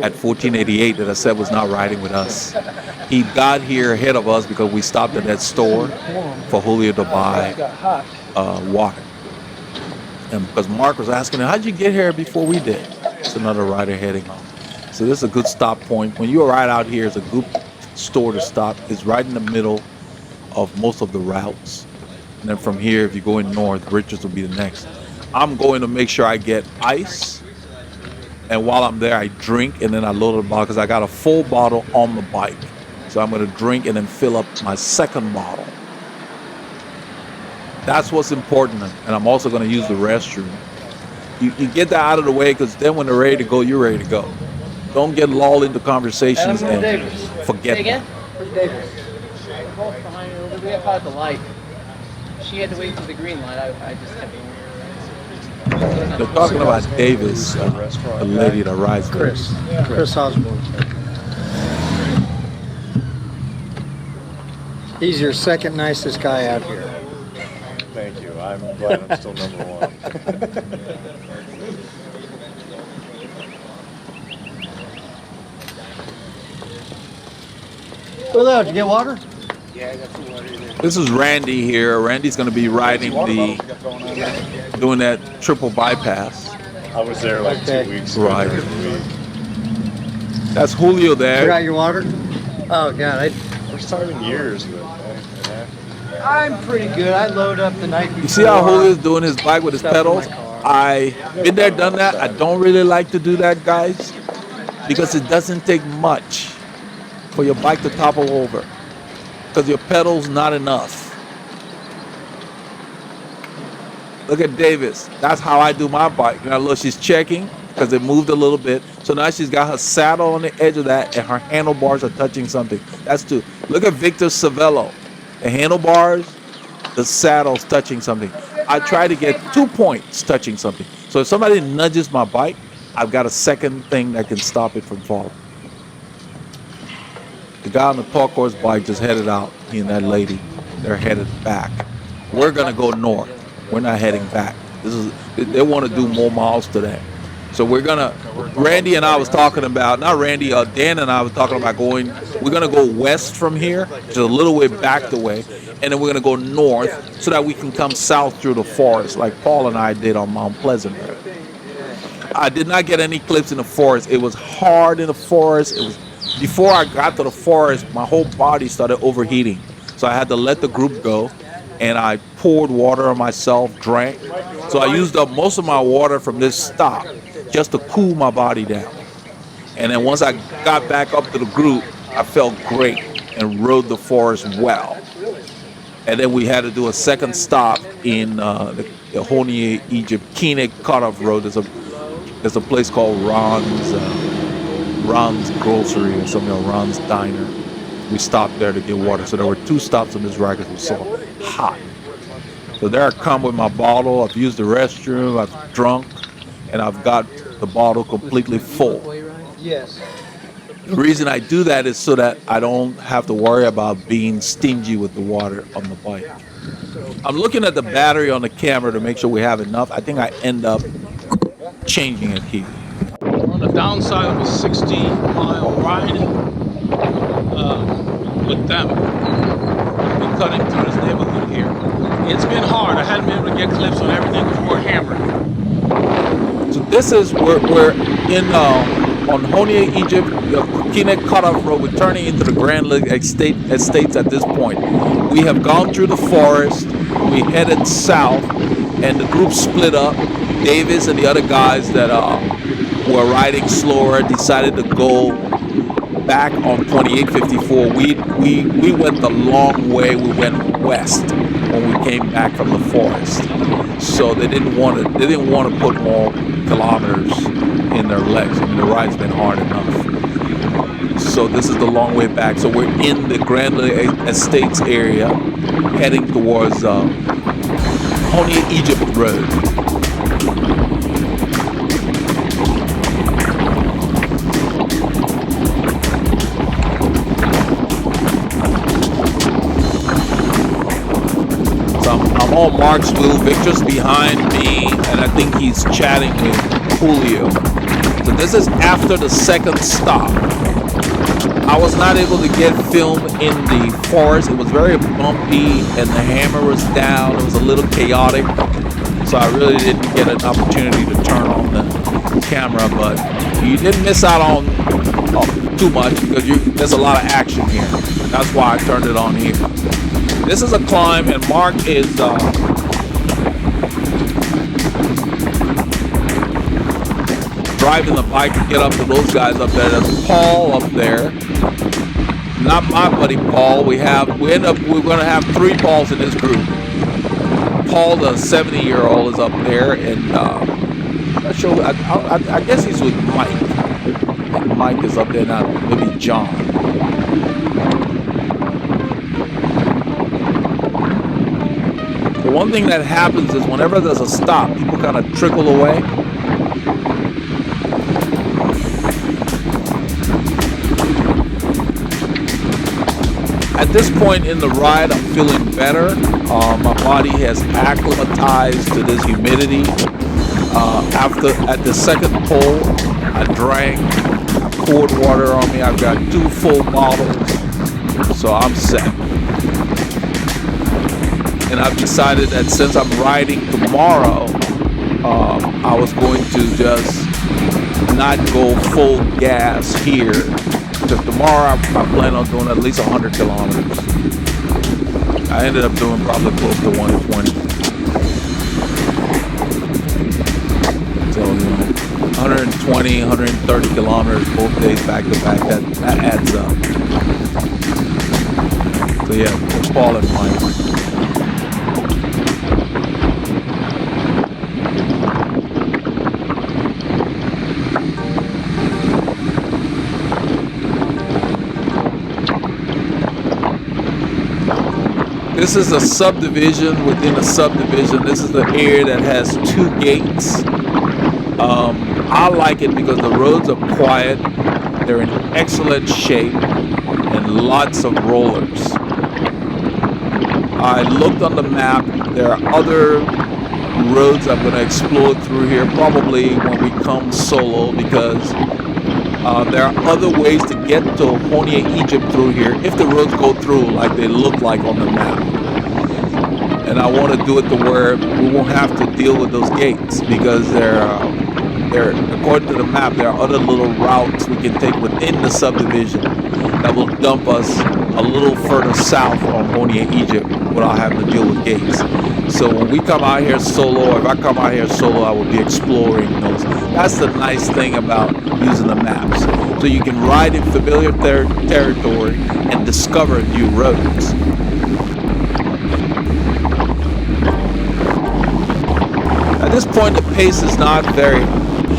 at 1488 that I said was not riding with us. He got here ahead of us because we stopped at that store for Julio to buy water. And because Mark was asking him, how'd you get here before we did? It's another rider heading home. So this is a good stop point. When you ride out here, it's a good store to stop. It's right in the middle of most of the routes. And then from here, if you're going north, Richards will be the next. I'm going to make sure I get ice. And while I'm there, I drink and then I load the bottle because I got a full bottle on the bike. So I'm going to drink and then fill up my second bottle. That's what's important. And I'm also going to use the restroom. You get that out of the way because then when they're ready to go, you're ready to go. Don't get lulled into conversations and forget that. Where's Davis? We're both behind her. We got caught at the light. She had to wait for the green light. I just kept going. They're talking about Davis, the lady that rides with us. Chris Osborne. He's your second nicest guy out here. Thank you. I'm glad I'm still number one. Hello, did you get water? This is Randy here. Randy's going to be riding doing that triple bypass. I was there like Okay. 2 weeks ago. Right. That's Julio You there. got your water? Oh God, First time in years, but I'm pretty good. I load up the night before. You see how Julio's doing his bike with his pedals? I've been there, done that. I don't really like to do that, guys, because it doesn't take much for your bike to topple over because your pedal's not enough. Look at Davis. That's how I do my bike. Now look, she's checking because it moved a little bit. So now she's got her saddle on the edge of that and her handlebars are touching something. That's two. Look at Victor Savello. The handlebars, the saddle's touching something. I try to get 2 points touching something. So if somebody nudges my bike, I've got a second thing that can stop it from falling. The guy on the turquoise bike just headed out. He and that lady, they're headed back. We're gonna go north. We're not heading back. They want to do more miles today. So Randy and I was talking about, not Randy, Dan and I was talking about we're going to go west from here, just a little way back the way, and then we're going to go north so that we can come south through the forest like Paul and I did on Mount Pleasant. I did not get any clips in the forest. It was hard in the forest. Before I got to the forest, my whole body started overheating. So I had to let the group go, and I poured water on myself, drank. So I used up most of my water from this stop just to cool my body down. And then once I got back up to the group, I felt great and rode the forest well. And then we had to do a second stop in the Honea-Egypt Scenic Cutoff Road. There's a place called Ron's Grocery or something, or Ron's Diner. We stopped there to get water. So there were 2 stops on this ride because it was so hot. So there I come with my bottle. I've used the restroom, I've drunk, and I've got the bottle completely full. Yes. The reason I do that is so that I don't have to worry about being stingy with the water on the bike. I'm looking at the battery on the camera to make sure we have enough. I think I end up changing it here. On the downside of a 60-mile ride with them, we're cutting through this neighborhood here. It's been hard. I hadn't been able to get clips on everything because we're hammered. So this is we're in on Honea-Egypt, the Scenic Cutoff Road. We're turning into the Grand Lake Estates at this point. We have gone through the forest. We headed south, and the group split up. Davis and the other guys that were riding slower decided to go back on 2854. We went the long way. We went west when we came back from the forest. So they didn't want to put more kilometers in their legs. I mean, the ride's been hard enough. So this is the long way back. So we're in the Grand Lake Estates area, heading towards Honea-Egypt Road. I'm on Mark's wheel. Victor's behind me, and I think he's chatting with Julio. So this is after the second stop. I was not able to get film in the forest. It was very bumpy, and the hammer was down. It was a little chaotic, so I really didn't get an opportunity to turn on the camera. But you didn't miss out on too much because there's a lot of action here. That's why I turned it on here. This is a climb, and Mark is driving the bike to get up to those guys up there. There's Paul up there. Not my buddy Paul. We're going to have 3 Pauls in this group. Paul, the 70-year-old, is up there, and I'm not sure. I guess he's with Mike. I think Mike is up there now. Maybe John. The one thing that happens is whenever there's a stop, people kind of trickle away. At this point in the ride, I'm feeling better. My body has acclimatized to this humidity. At the second pull, I drank, I poured water on me. I've got 2 full bottles, so I'm set. And I've decided that since I'm riding tomorrow, I was going to just not go full gas here. Because tomorrow I plan on doing at least 100 kilometers. I ended up doing probably close to 120. So, 120, 130 kilometers both days back to back, that adds up. So yeah, it's Paul and Mike. This is a subdivision within a subdivision. This is the area that has 2 gates. I like it because the roads are quiet. They're in excellent shape and lots of rollers. I looked on the map. There are other roads I'm going to explore through here probably when we come solo, because there are other ways to get to Honea-Egypt through here if the roads go through like they look like on the map. And I want to do it to where we won't have to deal with those gates, because they're according to the map, there are other little routes we can take within the subdivision that will dump us a little further south on Honea-Egypt without having to deal with gates. So when we come out here solo, or if I come out here solo, I will be exploring those. That's the nice thing about using the maps. So you can ride in familiar territory and discover new roads. At this point, the pace is not very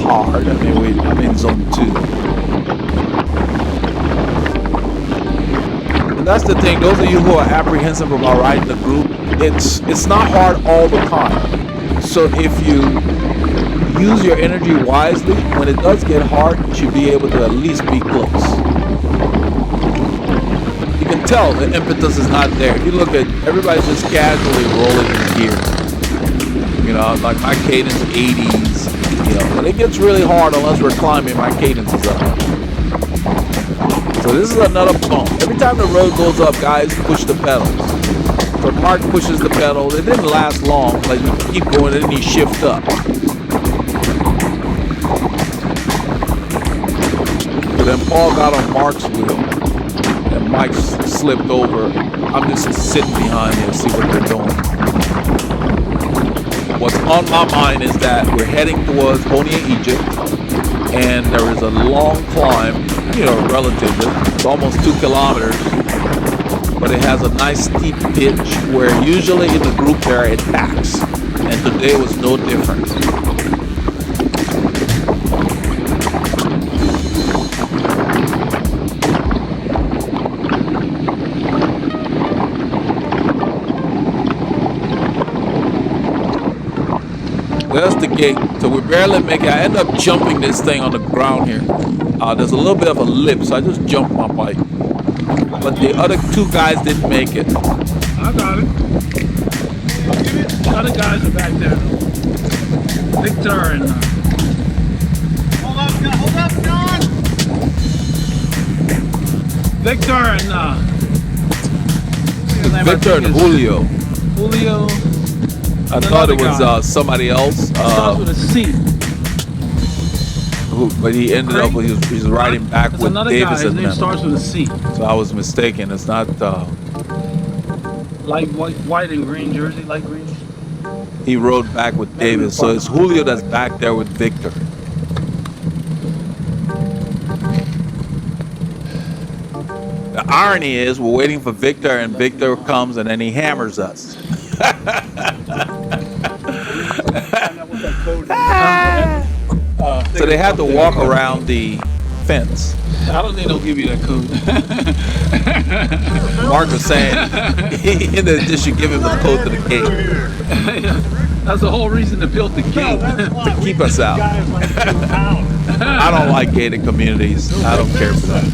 hard. I mean, I'm in zone 2. And that's the thing, those of you who are apprehensive about riding the group, it's not hard all the time. So if you use your energy wisely, when it does get hard, you should be able to at least be close. You can tell the impetus is not there. If you look at, everybody's just casually rolling in gear. You know, like my cadence 80s. You know, when it gets really hard, unless we're climbing, my cadence is up. So this is another bump. Every time the road goes up, guys, push the pedals. So Mark pushes the pedal. It didn't last long. Like, you keep going and then you shift up. So then Paul got on Mark's wheel, and Mike slipped over. I'm just sitting behind here to see what they're doing. What's on my mind is that we're heading towards Honea-Egypt, and there is a long climb, you know, relatively. It's almost 2 kilometers, but it has a nice steep pitch where usually in the group there it packs, and today was no different. There's the gate, so we barely make it. I end up jumping this thing on the ground here. There's a little bit of a lip, so I just jumped my bike. But the other 2 guys didn't make it. I got it. The other guys are back there. Victor and... Hold up, John! Victor and... Victor and Julio. Julio. I thought it was somebody else. Starts with a C. But he ended up, he's riding back with Davis and and them. His name starts with a C. So I was mistaken. It's not... light white and green jersey, light green. He rode back with Davis. So it's Julio that's back there with Victor. The irony is we're waiting for Victor, and Victor comes and then he hammers us. So they had to walk around the fence. I don't think they'll give you that code. Mark was saying they should give him the code to the gate. That's the whole reason to build the gate. To keep us out. I don't like gated communities. I don't care for that.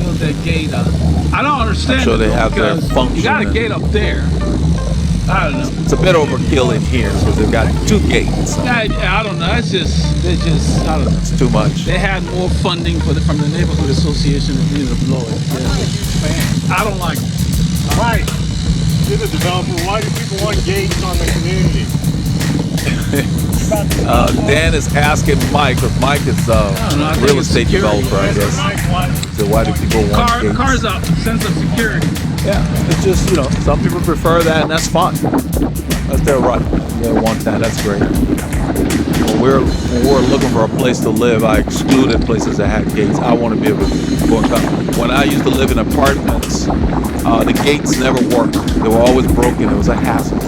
Build that gate up. I don't understand. I'm sure they have their function. You got a gate up there. I don't know. It's a bit overkill in here because they've got 2 gates. So. I don't know. It's just, I don't know. It's too much. They had more funding from the neighborhood association and needed to blow it. Yeah. I don't like it. Right. You're the developer. Why do people want gates on the community? Dan is asking Mike, because Mike is a real estate developer, I guess. So why do people want gates? Cars up, sense of security. Yeah, it's just, you know, some people prefer that, and that's fine. That's their right. They want that. That's great. When we're looking for a place to live, I excluded places that had gates. I want to be able to go and come. When I used to live in apartments, the gates never worked. They were always broken. It was a hassle.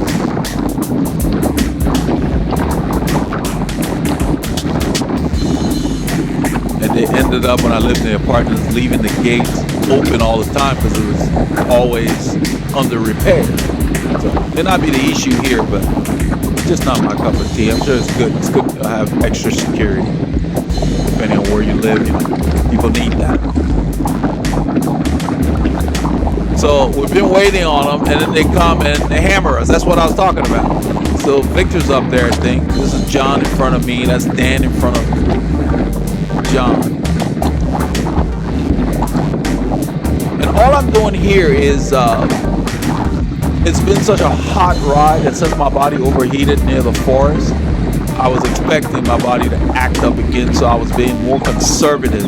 And they ended up, when I lived in the apartments, leaving the gates open all the time because it was always under repair. So it may not be the issue here, but it's just not my cup of tea. I'm sure it's good. It's good to have extra security, depending on where you live. You know, people need that. So we've been waiting on them, and then they come and they hammer us. That's what I was talking about. So Victor's up there, I think. This is John in front of me. That's Dan in front of John. And all I'm doing here is, it's been such a hot ride that since my body overheated near the forest, I was expecting my body to act up again, so I was being more conservative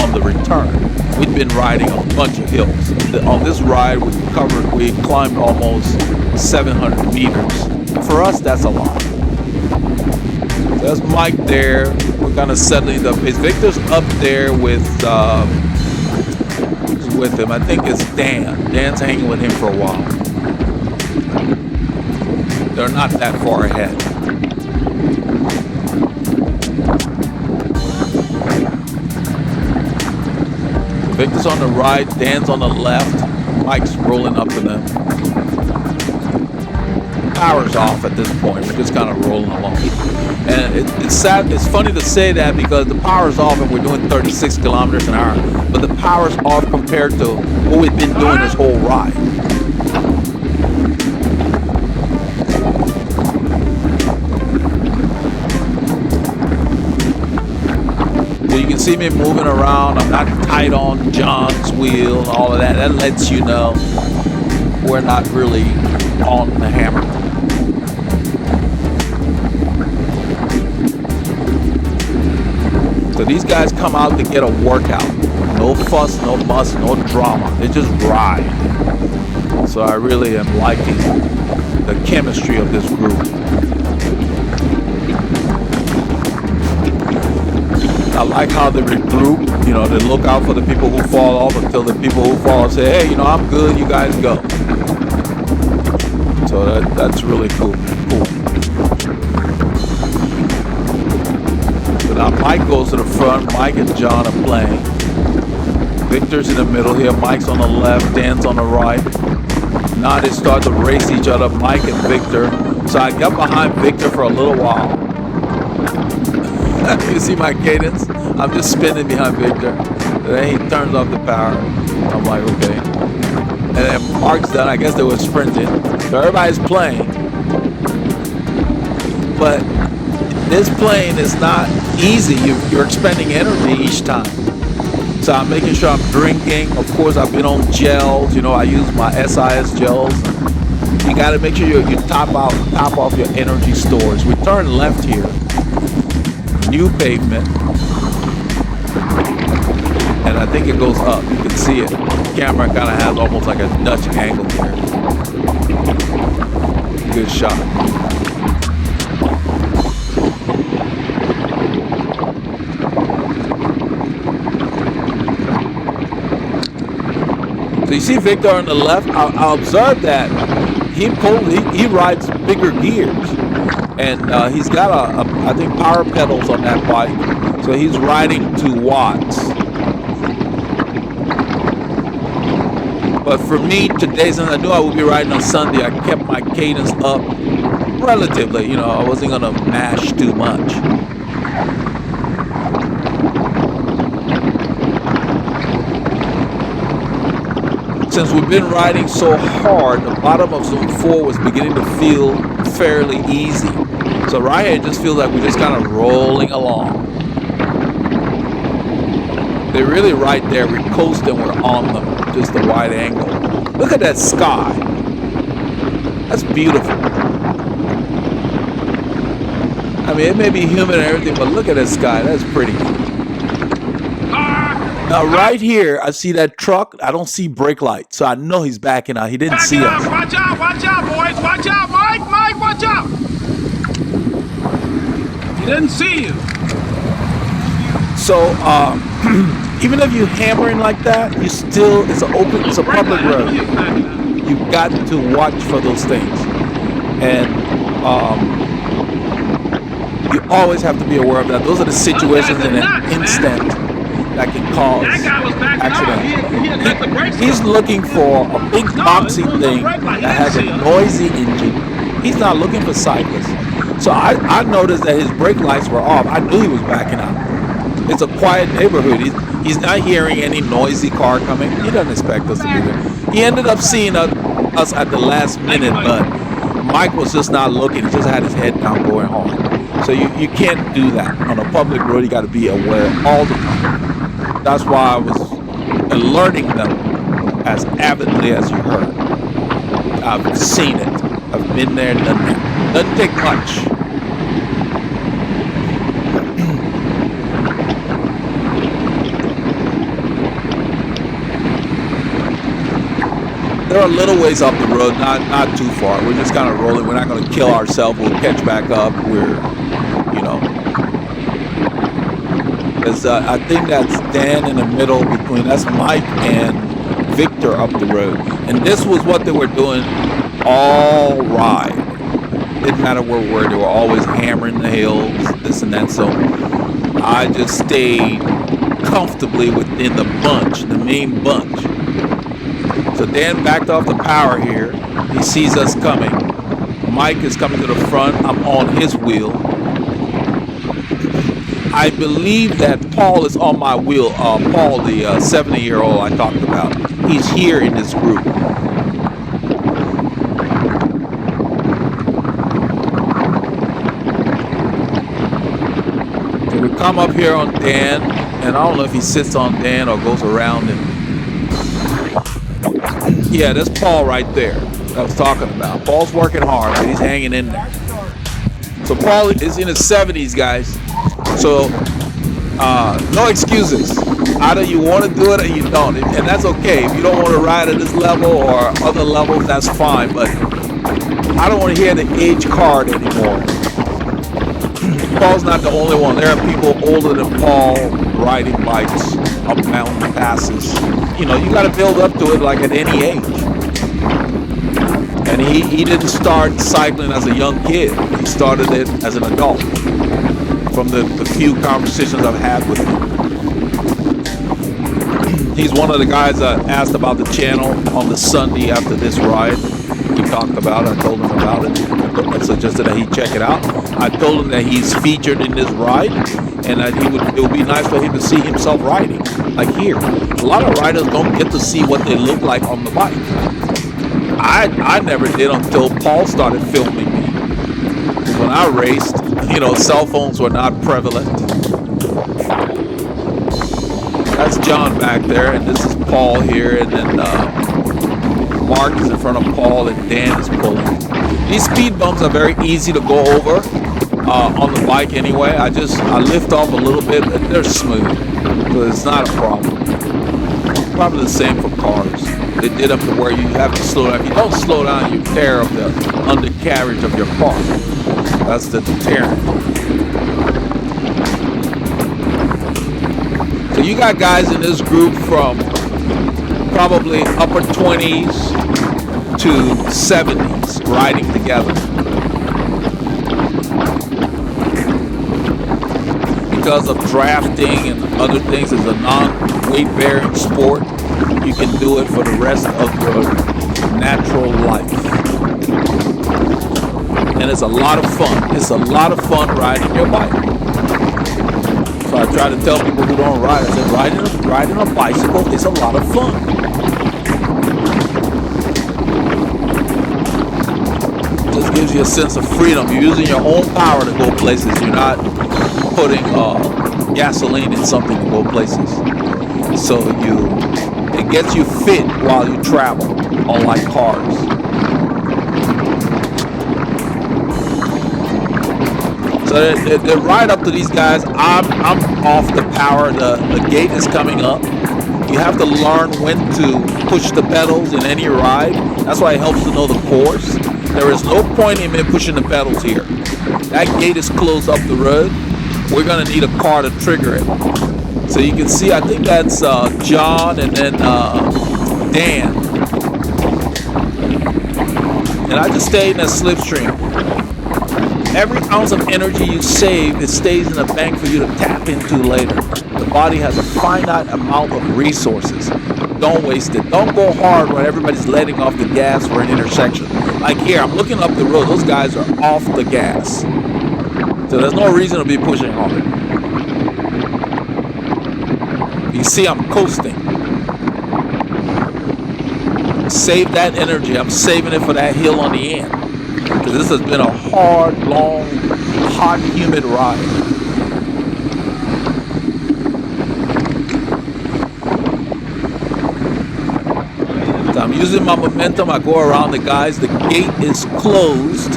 on the return. We'd been riding a bunch of hills. On this ride, we climbed almost 700 meters. For us, that's a lot. So there's Mike there. We're kind of settling the pace. Victor's up there with him. I think it's Dan. Dan's hanging with him for a while. They're not that far ahead. Victor's on the right, Dan's on the left, Mike's rolling up to them. Power's off at this point, we're just kind of rolling along. And it's sad, it's funny to say that because the power's off and we're doing 36 kilometers an hour, but the power's off compared to what we've been doing this whole ride. You can see me moving around. I'm not tight on John's wheel and all of that. That lets you know we're not really on the hammer. So these guys come out to get a workout. No fuss, no muss, no drama. They just ride. So I really am liking the chemistry of this group. I like how they regroup, you know, they look out for the people who fall off until the people who fall say, hey, you know, I'm good, you guys go. So that's really cool. So now Mike goes to the front, Mike and John are playing. Victor's in the middle here, Mike's on the left, Dan's on the right. Now they start to race each other, Mike and Victor. So I got behind Victor for a little while. You see my cadence? I'm just spinning behind Victor. Then he turns off the power. I'm like, okay. And then Mark's done. I guess they were sprinting. So everybody's playing. But this playing is not easy. You're expending energy each time. So I'm making sure I'm drinking. Of course, I've been on gels. You know, I use my SIS gels. You got to make sure you top off your energy stores. We turn left here. New pavement, and I think it goes up. You can see it. The camera kind of has almost like a Dutch angle here. Good shot. So you see Victor on the left. I observed that he rides bigger gears. And he's got I think power pedals on that bike, so he's riding 2 watts. But for me today, since I knew I would be riding on Sunday, I kept my cadence up relatively. You know, I wasn't gonna mash too much. Since we've been riding so hard, the bottom of zone 4 was beginning to feel fairly easy. So right here, it just feels like we're just kind of rolling along. They're really right there. We're coasting, we're on them. Just a wide angle. Look at that sky. That's beautiful. I mean, it may be humid and everything, but look at that sky. That's pretty. Now right here, I see that truck. I don't see brake lights, so I know he's backing out. He didn't see us. Watch out, boys. Watch out, Mike, watch out. He didn't see you. So even if you're hammering like that, it's a public road. You've got to watch for those things. And you always have to be aware of that. Those are the situations in an instant that can cause accidents. He's looking for a big boxy thing that has a noisy engine. He's not looking for cyclists. So I noticed that his brake lights were off. I knew he was backing out. It's a quiet neighborhood. He's not hearing any noisy car coming. He doesn't expect us to be there. He ended up seeing us at the last minute, but Mike was just not looking. He just had his head down going hard. So you can't do that. On a public road, you got to be aware all the time. That's why I was learning them as avidly as you heard. I've seen it. I've been there, done that. Doesn't take much. They're a little ways up the road, not too far. We're just kind of rolling. We're not going to kill ourselves. We'll catch back up. We're, you know. Because I think that's Dan in the middle between, that's Mike and Victor up the road. And this was what they were doing all ride. Didn't matter where we were. They were always hammering the hills, this and that. So I just stayed comfortably within the bunch, the main bunch. So Dan backed off the power here. He sees us coming. Mike is coming to the front. I'm on his wheel. I believe that Paul is on my wheel. Paul, the 70-year-old I talked about. He's here in this group. So we come up here on Dan, and I don't know if he sits on Dan or goes around and yeah, that's Paul right there that I was talking about. Paul's working hard, but he's hanging in there. So Paul is in his 70s, guys. So no excuses. Either you want to do it or you don't. And that's okay. If you don't want to ride at this level or other levels, that's fine. But I don't want to hear the age card anymore. Paul's not the only one. There are people older than Paul riding bikes up mountain passes. You know, you got to build up to it like at any age. And he didn't start cycling as a young kid. He started it as an adult. From the few conversations I've had with him. He's one of the guys I asked about the channel on the Sunday after this ride. We talked about it. I told him about it. I suggested that he check it out. I told him that he's featured in this ride and that it would be nice for him to see himself riding. Like here. A lot of riders don't get to see what they look like on the bike. I never did until Paul started filming me. When I raced, you know, cell phones were not prevalent. That's John back there, and this is Paul here, and then Mark is in front of Paul, and Dan is pulling. These speed bumps are very easy to go over on the bike anyway. I lift off a little bit, but they're smooth, so it's not a problem. Probably the same for cars. They did up to where you have to slow down. If you don't slow down, you tear up the undercarriage of your car. That's the deterrent. So you got guys in this group from probably upper 20s to 70s riding together. Because of drafting and other things, it's a non-weight-bearing sport. You can do it for the rest of your natural life. And it's a lot of fun. It's a lot of fun riding your bike. So I try to tell people who don't ride, I said riding a bicycle is a lot of fun. It just gives you a sense of freedom. You're using your own power to go places. You're not putting gasoline in something to go places. So it gets you fit while you travel, unlike cars. So they ride up to these guys. I'm off the power. The gate is coming up. You have to learn when to push the pedals in any ride. That's why it helps to know the course. There is no point in me pushing the pedals here. That gate is closed up the road. We're gonna need a car to trigger it. So you can see, I think that's John and then Dan. And I just stayed in that slipstream. Every ounce of energy you save, it stays in the bank for you to tap into later. The body has a finite amount of resources. Don't waste it. Don't go hard when everybody's letting off the gas for an intersection. Like here, I'm looking up the road. Those guys are off the gas. So there's no reason to be pushing hard. You see, I'm coasting. Save that energy. I'm saving it for that hill on the end. because this has been a hard, long, hot, humid ride. So I'm using my momentum. I go around the guys. The gate is closed.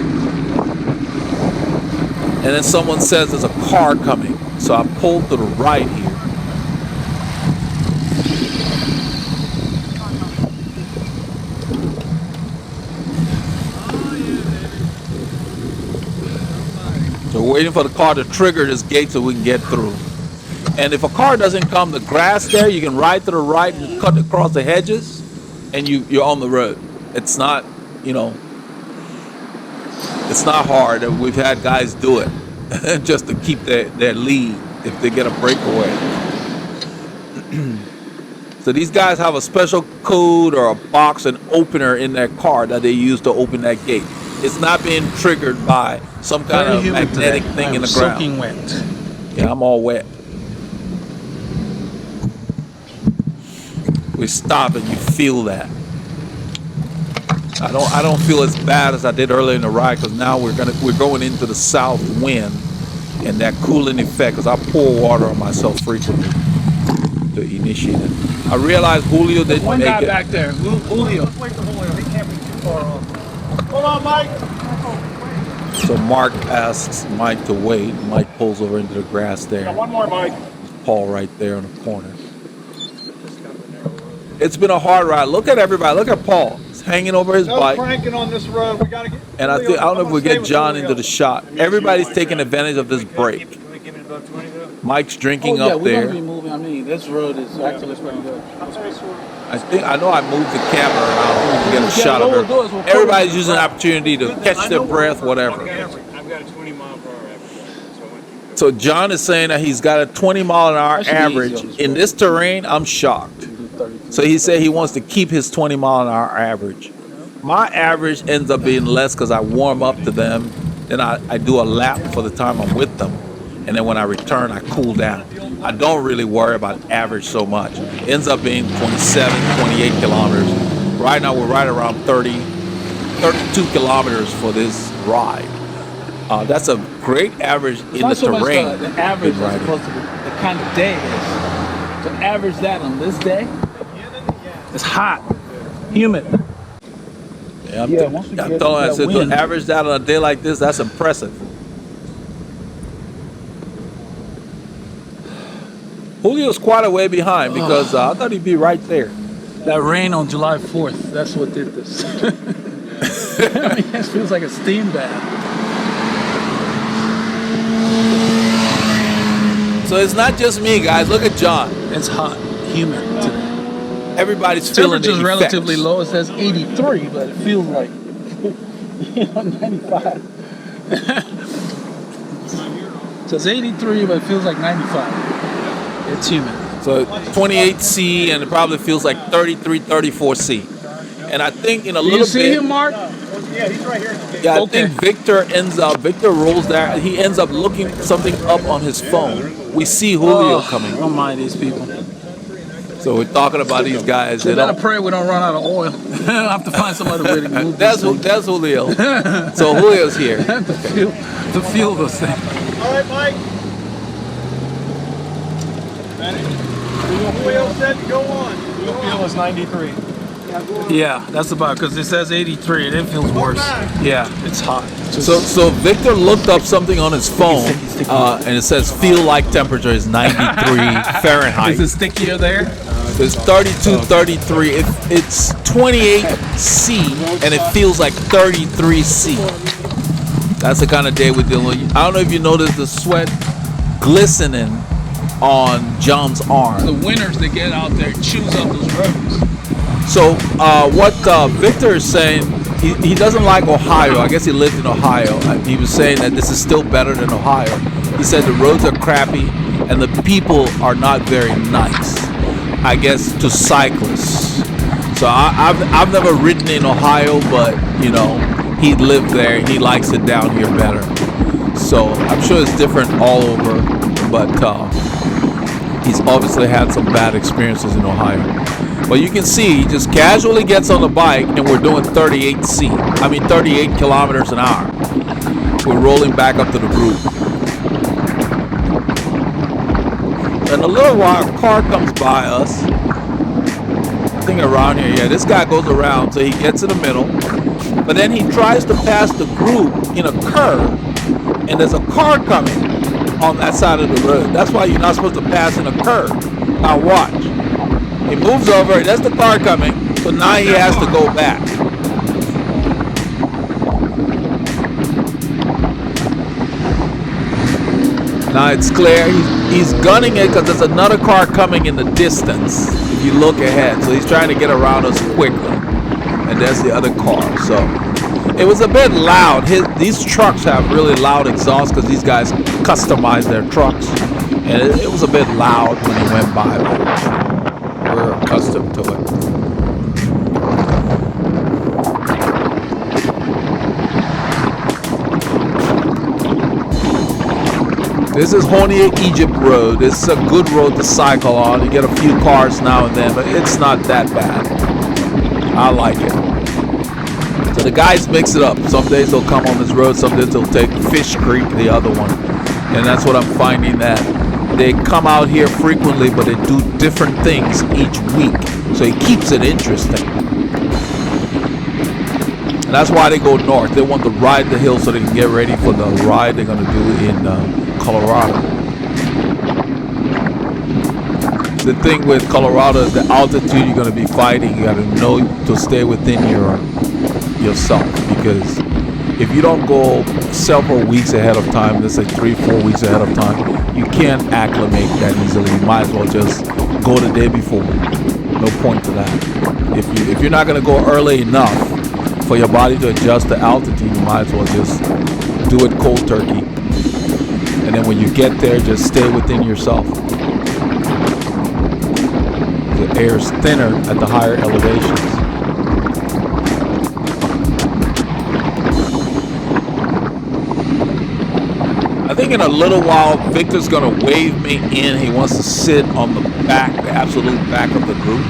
And then someone says there's a car coming. So I pull to the right here. So we're waiting for the car to trigger this gate so we can get through. And if a car doesn't come, the grass there, you can ride to the right and cut across the hedges, and you're on the road. It's not, you know, it's not hard. We've had guys do it just to keep their lead if they get a breakaway. So these guys have a special code or a box, an opener in their car that they use to open that gate. It's not being triggered by some kind of magnetic thing in the ground. Soaking wet. Yeah, I'm all wet. We stop and you feel that. I don't feel as bad as I did earlier in the ride, because now we're going into the south wind and that cooling effect, because I pour water on myself frequently to initiate it. I realized Julio didn't One make guy it. back there, Julio. Wait for Julio. He can't be too far off. Hold on, Mike. So Mark asks Mike to wait. Mike pulls over into the grass there. One more, Mike. Paul right there in the corner. It's been a hard ride. Look at everybody. Look at Paul. He's hanging over his No bike. cranking on this road. We gotta get. And I don't know if we get John into the shot. Everybody's taking advantage of this break. Mike's drinking up we're there. gonna be moving. I mean, this road is actually pretty good. I know I moved the camera around to get a shot of her. Everybody's using an opportunity to catch their breath, whatever. I've got a 20-mile-per-hour average. So John is saying that he's got a 20-mile-an-hour That should be average. easy on this In road. this terrain, I'm shocked. So he said he wants to keep his 20-mile-an-hour average. My average ends up being less because I warm up to them. Then I do a lap for the time I'm with them. And then when I return, I cool down. I don't really worry about average so much. It ends up being 27, 28 kilometers. Right now, we're right around 32 kilometers for this ride. That's a great average in the Not so much terrain. the average Good is riding. supposed to be the kind of day it is. To average that on this day, it's hot, humid. Yeah, Yeah, once we I'm get telling you, I that said, wind. to average that on a day like this, that's impressive. Julio's quite a way behind because I thought he'd be right there. That rain on July 4th, that's what did this. I mean, it feels like a steam bath. So it's not just me, guys. Look at John. It's hot, humid today. Everybody's feeling the Temperature's effects. relatively low. It says 83, but it feels like 95. It says 83, but it feels like 95. It's humid. So 28C, and it probably feels like 33, 34C. And I think in a Do little you see bit, him, Mark? Yeah, he's right here. yeah, I Okay. think Victor rolls there. He ends up looking something up on his phone. We see Julio coming. Don't mind these people. So we're talking about these guys. We They gotta don't, pray we don't run out of oil. I'll have to find some other way to move that's this Julio. So Julio's here. thing. to fuel this thing. All right, Mike. Julio said to go on. Your fuel is 93. Yeah, that's about, because it says 83 and it feels worse. Yeah, it's hot. So Victor looked up something on his phone, and it says feel like temperature is 93 Fahrenheit. Is it stickier there? It's 32, 33. It's 28C, and it feels like 33C. That's the kind of day we're dealing with. I don't know if you noticed the sweat glistening on John's arm. The winners that get out there choose up those roads. So what Victor is saying, he doesn't like Ohio. I guess he lived in Ohio. He was saying that this is still better than Ohio. He said the roads are crappy and the people are not very nice, I guess, to cyclists. So I've never ridden in Ohio, but you know, he lived there. He likes it down here better. So I'm sure it's different all over, but He's obviously had some bad experiences in Ohio. But you can see he just casually gets on the bike and we're doing 38 kilometers an hour. We're rolling back up to the group. In a little while, a car comes by us. I think around here, yeah, this guy goes around, so he gets in the middle. But then he tries to pass the group in a curve, and there's a car coming on that side of the road. That's why you're not supposed to pass in a curve. Now watch. He moves over, that's the car coming, so now he has to go back. Now it's clear, he's gunning it because there's another car coming in the distance if you look ahead. So he's trying to get around us quickly. And there's the other car. So it was a bit loud. These trucks have really loud exhaust because these guys customize their trucks. And it was a bit loud when he went by, but we're accustomed to it. This is Honea-Egypt road. This is a good road to cycle on. You get a few cars now and then, but it's not that bad. I like it. So the guys mix it up. Some days they'll come on this road, some days they'll take Fish Creek, the other one. And that's what I'm finding, that they come out here frequently, but they do different things each week. So it keeps it interesting. And that's why they go north. They want to ride the hill so they can get ready for the ride they're going to do in Colorado. The thing with Colorado is the altitude you're going to be fighting. You got to know to stay within yourself, because if you don't go several weeks ahead of time, let's say 3-4 weeks ahead of time, you can't acclimate that easily. You might as well just go the day before. No point to that. If you're not going to go early enough for your body to adjust to altitude, you might as well just do it cold turkey. And then when you get there, just stay within yourself. The air is thinner at the higher elevations. I think in a little while, Victor's going to wave me in. He wants to sit on the back, the absolute back of the group.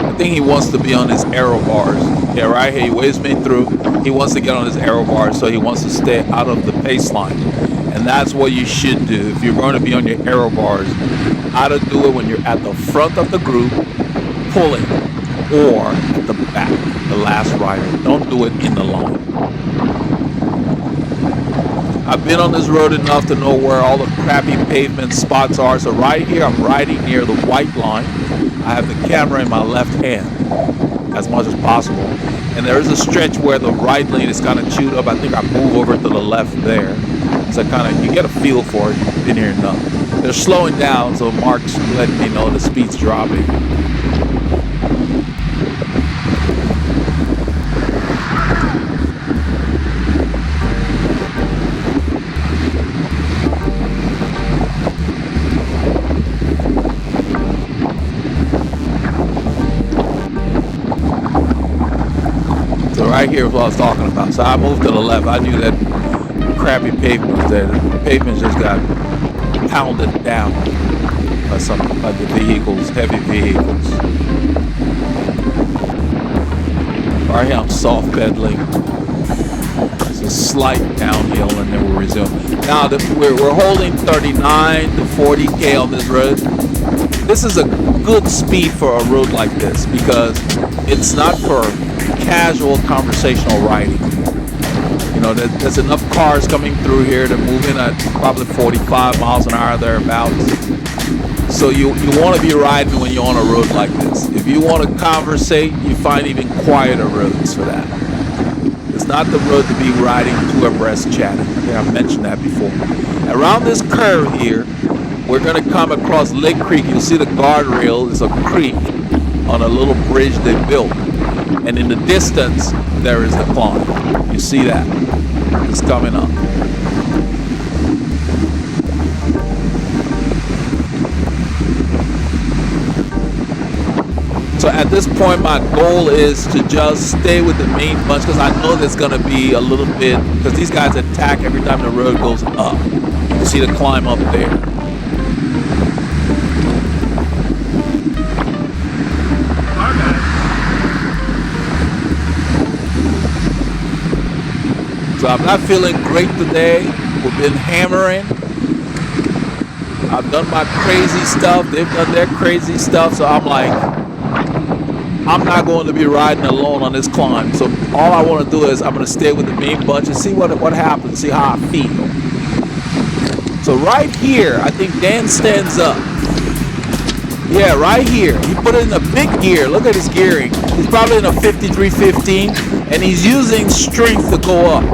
I think he wants to be on his aero bars. Yeah, right here, he waves me through. He wants to get on his aero bars, so he wants to stay out of the pace line. And that's what you should do if you're going to be on your aero bars. How to do it when you're at the front of the group, pulling, or at the back, the last rider. Don't do it in the line. I've been on this road enough to know where all the crappy pavement spots are. So right here, I'm riding near the white line. I have the camera in my left hand as much as possible. And there is a stretch where the right lane is kind of chewed up. I think I move over to the left there. So you get a feel for it. You've been here enough. They're slowing down, so Mark's letting me know the speed's dropping. So right here is what I was talking about. So I moved to the left. I knew that crappy pavement was there. The pavement just got pounded down by the vehicles, heavy vehicles. Right here I'm soft pedaling. It's a slight downhill and then we'll resume. Now we're holding 39 to 40k on this road. This is a good speed for a road like this because it's not for casual conversational riding. You know, there's enough cars coming through here to move in at probably 45 miles an hour thereabouts. So you want to be riding when you're on a road like this. If you want to conversate, you find even quieter roads for that. It's not the road to be riding two abreast chatting. Yeah, I've mentioned that before. Around this curve here, we're going to come across Lake Creek. You'll see the guardrail is a creek on a little bridge they built. And in the distance, there is the climb. You see that? It's coming up. So at this point, my goal is to just stay with the main bunch because I know there's going to be a little bit, because these guys attack every time the road goes up. You see the climb up there. So I'm not feeling great today. We've been hammering. I've done my crazy stuff. They've done their crazy stuff. So I'm like, I'm not going to be riding alone on this climb. So all I want to do is I'm going to stay with the main bunch and see what happens, see how I feel. So right here, I think Dan stands up. Yeah, right here. He put it in a big gear. Look at his gearing. He's probably in a 5315, and he's using strength to go up.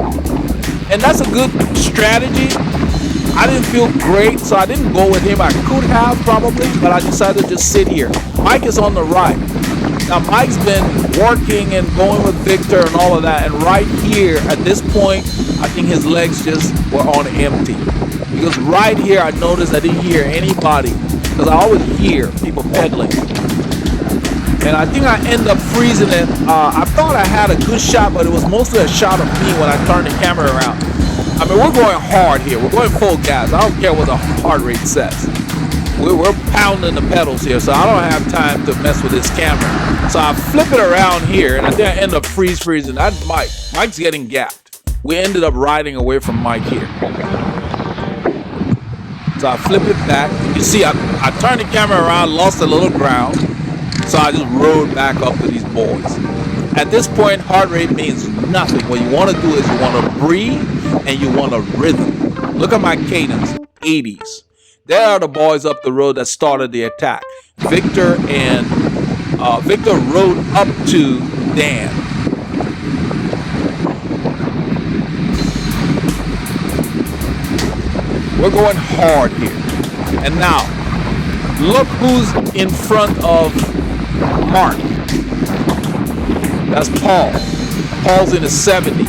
And that's a good strategy. I didn't feel great, so I didn't go with him. I could have probably, but I decided to just sit here. Mike is on the right. Now Mike's been working and going with Victor and all of that, and right here at this point, I think his legs just were on empty. Because right here I noticed I didn't hear anybody, because I always hear people pedaling. And I think I end up freezing it. I thought I had a good shot, but it was mostly a shot of me when I turned the camera around. I mean, we're going hard here. We're going full gas. I don't care what the heart rate says. We're pounding the pedals here, so I don't have time to mess with this camera. So I flip it around here, and I think I end up freezing. That's Mike. Mike's getting gapped. We ended up riding away from Mike here. So I flip it back. You see, I turned the camera around, lost a little ground. So I just rode back up to these boys. At this point, heart rate means nothing. What you want to do is you want to breathe and you want a rhythm. Look at my cadence, 80s. There are the boys up the road that started the attack. Victor rode up to Dan. We're going hard here. And now, look who's in front of Mark. That's Paul. Paul's in his 70s,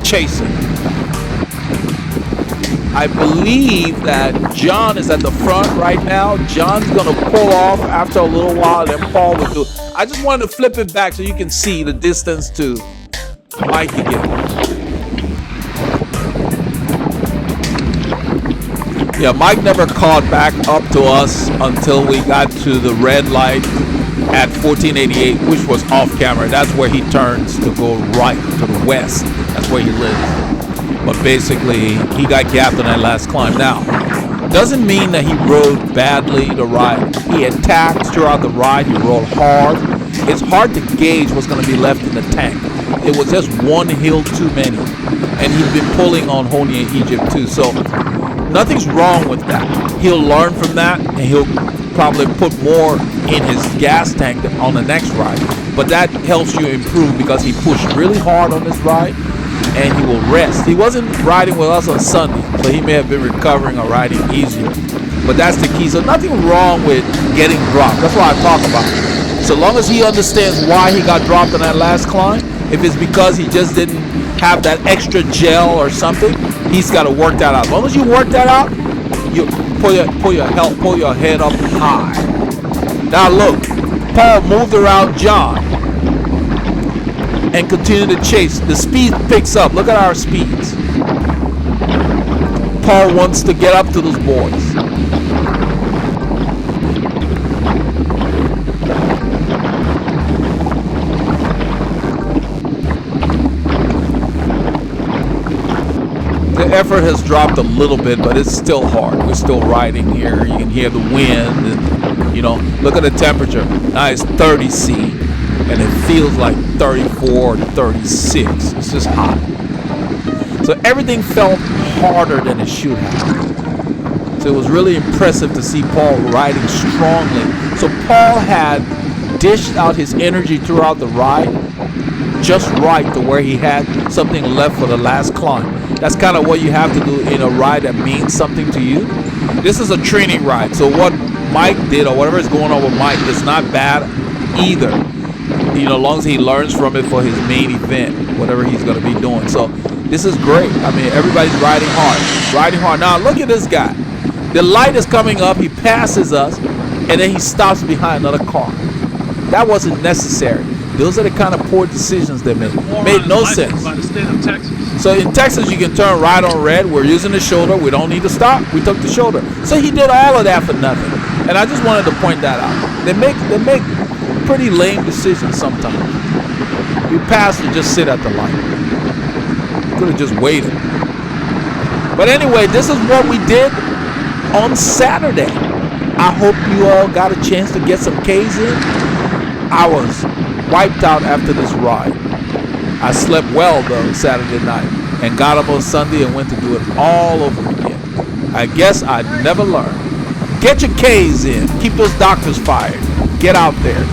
chasing. I believe that John is at the front right now. John's gonna pull off after a little while, then Paul will do it. I just wanted to flip it back so you can see the distance to Mike again. Yeah, Mike never caught back up to us until we got to the red light at 1488, which was off camera. That's where he turns to go right to the west. That's where he lives. But basically, he got gapped on that last climb. Now, doesn't mean that he rode badly the ride. He attacked throughout the ride. He rode hard. It's hard to gauge what's going to be left in the tank. It was just one hill too many. And he's been pulling on Honea-Egypt too. So nothing's wrong with that. He'll learn from that, and he'll probably put more in his gas tank on the next ride. But that helps you improve because he pushed really hard on this ride, and he will rest. He wasn't riding with us on Sunday, so he may have been recovering or riding easier. But that's the key. So nothing wrong with getting dropped. That's what I talk about. So long as he understands why he got dropped on that last climb, if it's because he just didn't have that extra gel or something, he's got to work that out. As long as you work that out, you pull your head up high. Now look, Paul moved around John and continued to chase. The speed picks up. Look at our speeds. Paul wants to get up to those boys. The effort has dropped a little bit, but it's still hard. We're still riding here. You can hear the wind, and look at the temperature. Now it's 30 C, and it feels like 34 to 36. It's just hot. So everything felt harder than it should have. So it was really impressive to see Paul riding strongly. So Paul had dished out his energy throughout the ride, just right to where he had something left for the last climb. That's kind of what you have to do in a ride that means something to you. This is a training ride, so what Mike did or whatever is going on with Mike is not bad either. As long as he learns from it for his main event, whatever he's going to be doing. So this is great. I mean, everybody's riding hard. Now look at this guy. The light is coming up. He passes us, and then he stops behind another car. That wasn't necessary. Those are the kind of poor decisions they made. More Made on no license sense. by the state of Texas. So in Texas, you can turn right on red. We're using the shoulder. We don't need to stop. We took the shoulder. So he did all of that for nothing. And I just wanted to point that out. They make pretty lame decisions sometimes. You pass to just sit at the light. Could have just waited. But anyway, this is what we did on Saturday. I hope you all got a chance to get some K's in. I was wiped out after this ride. I slept well though Saturday night and got up on Sunday and went to do it all over again. I guess I'd never learn. Get your K's in. Keep those doctors fired. Get out there.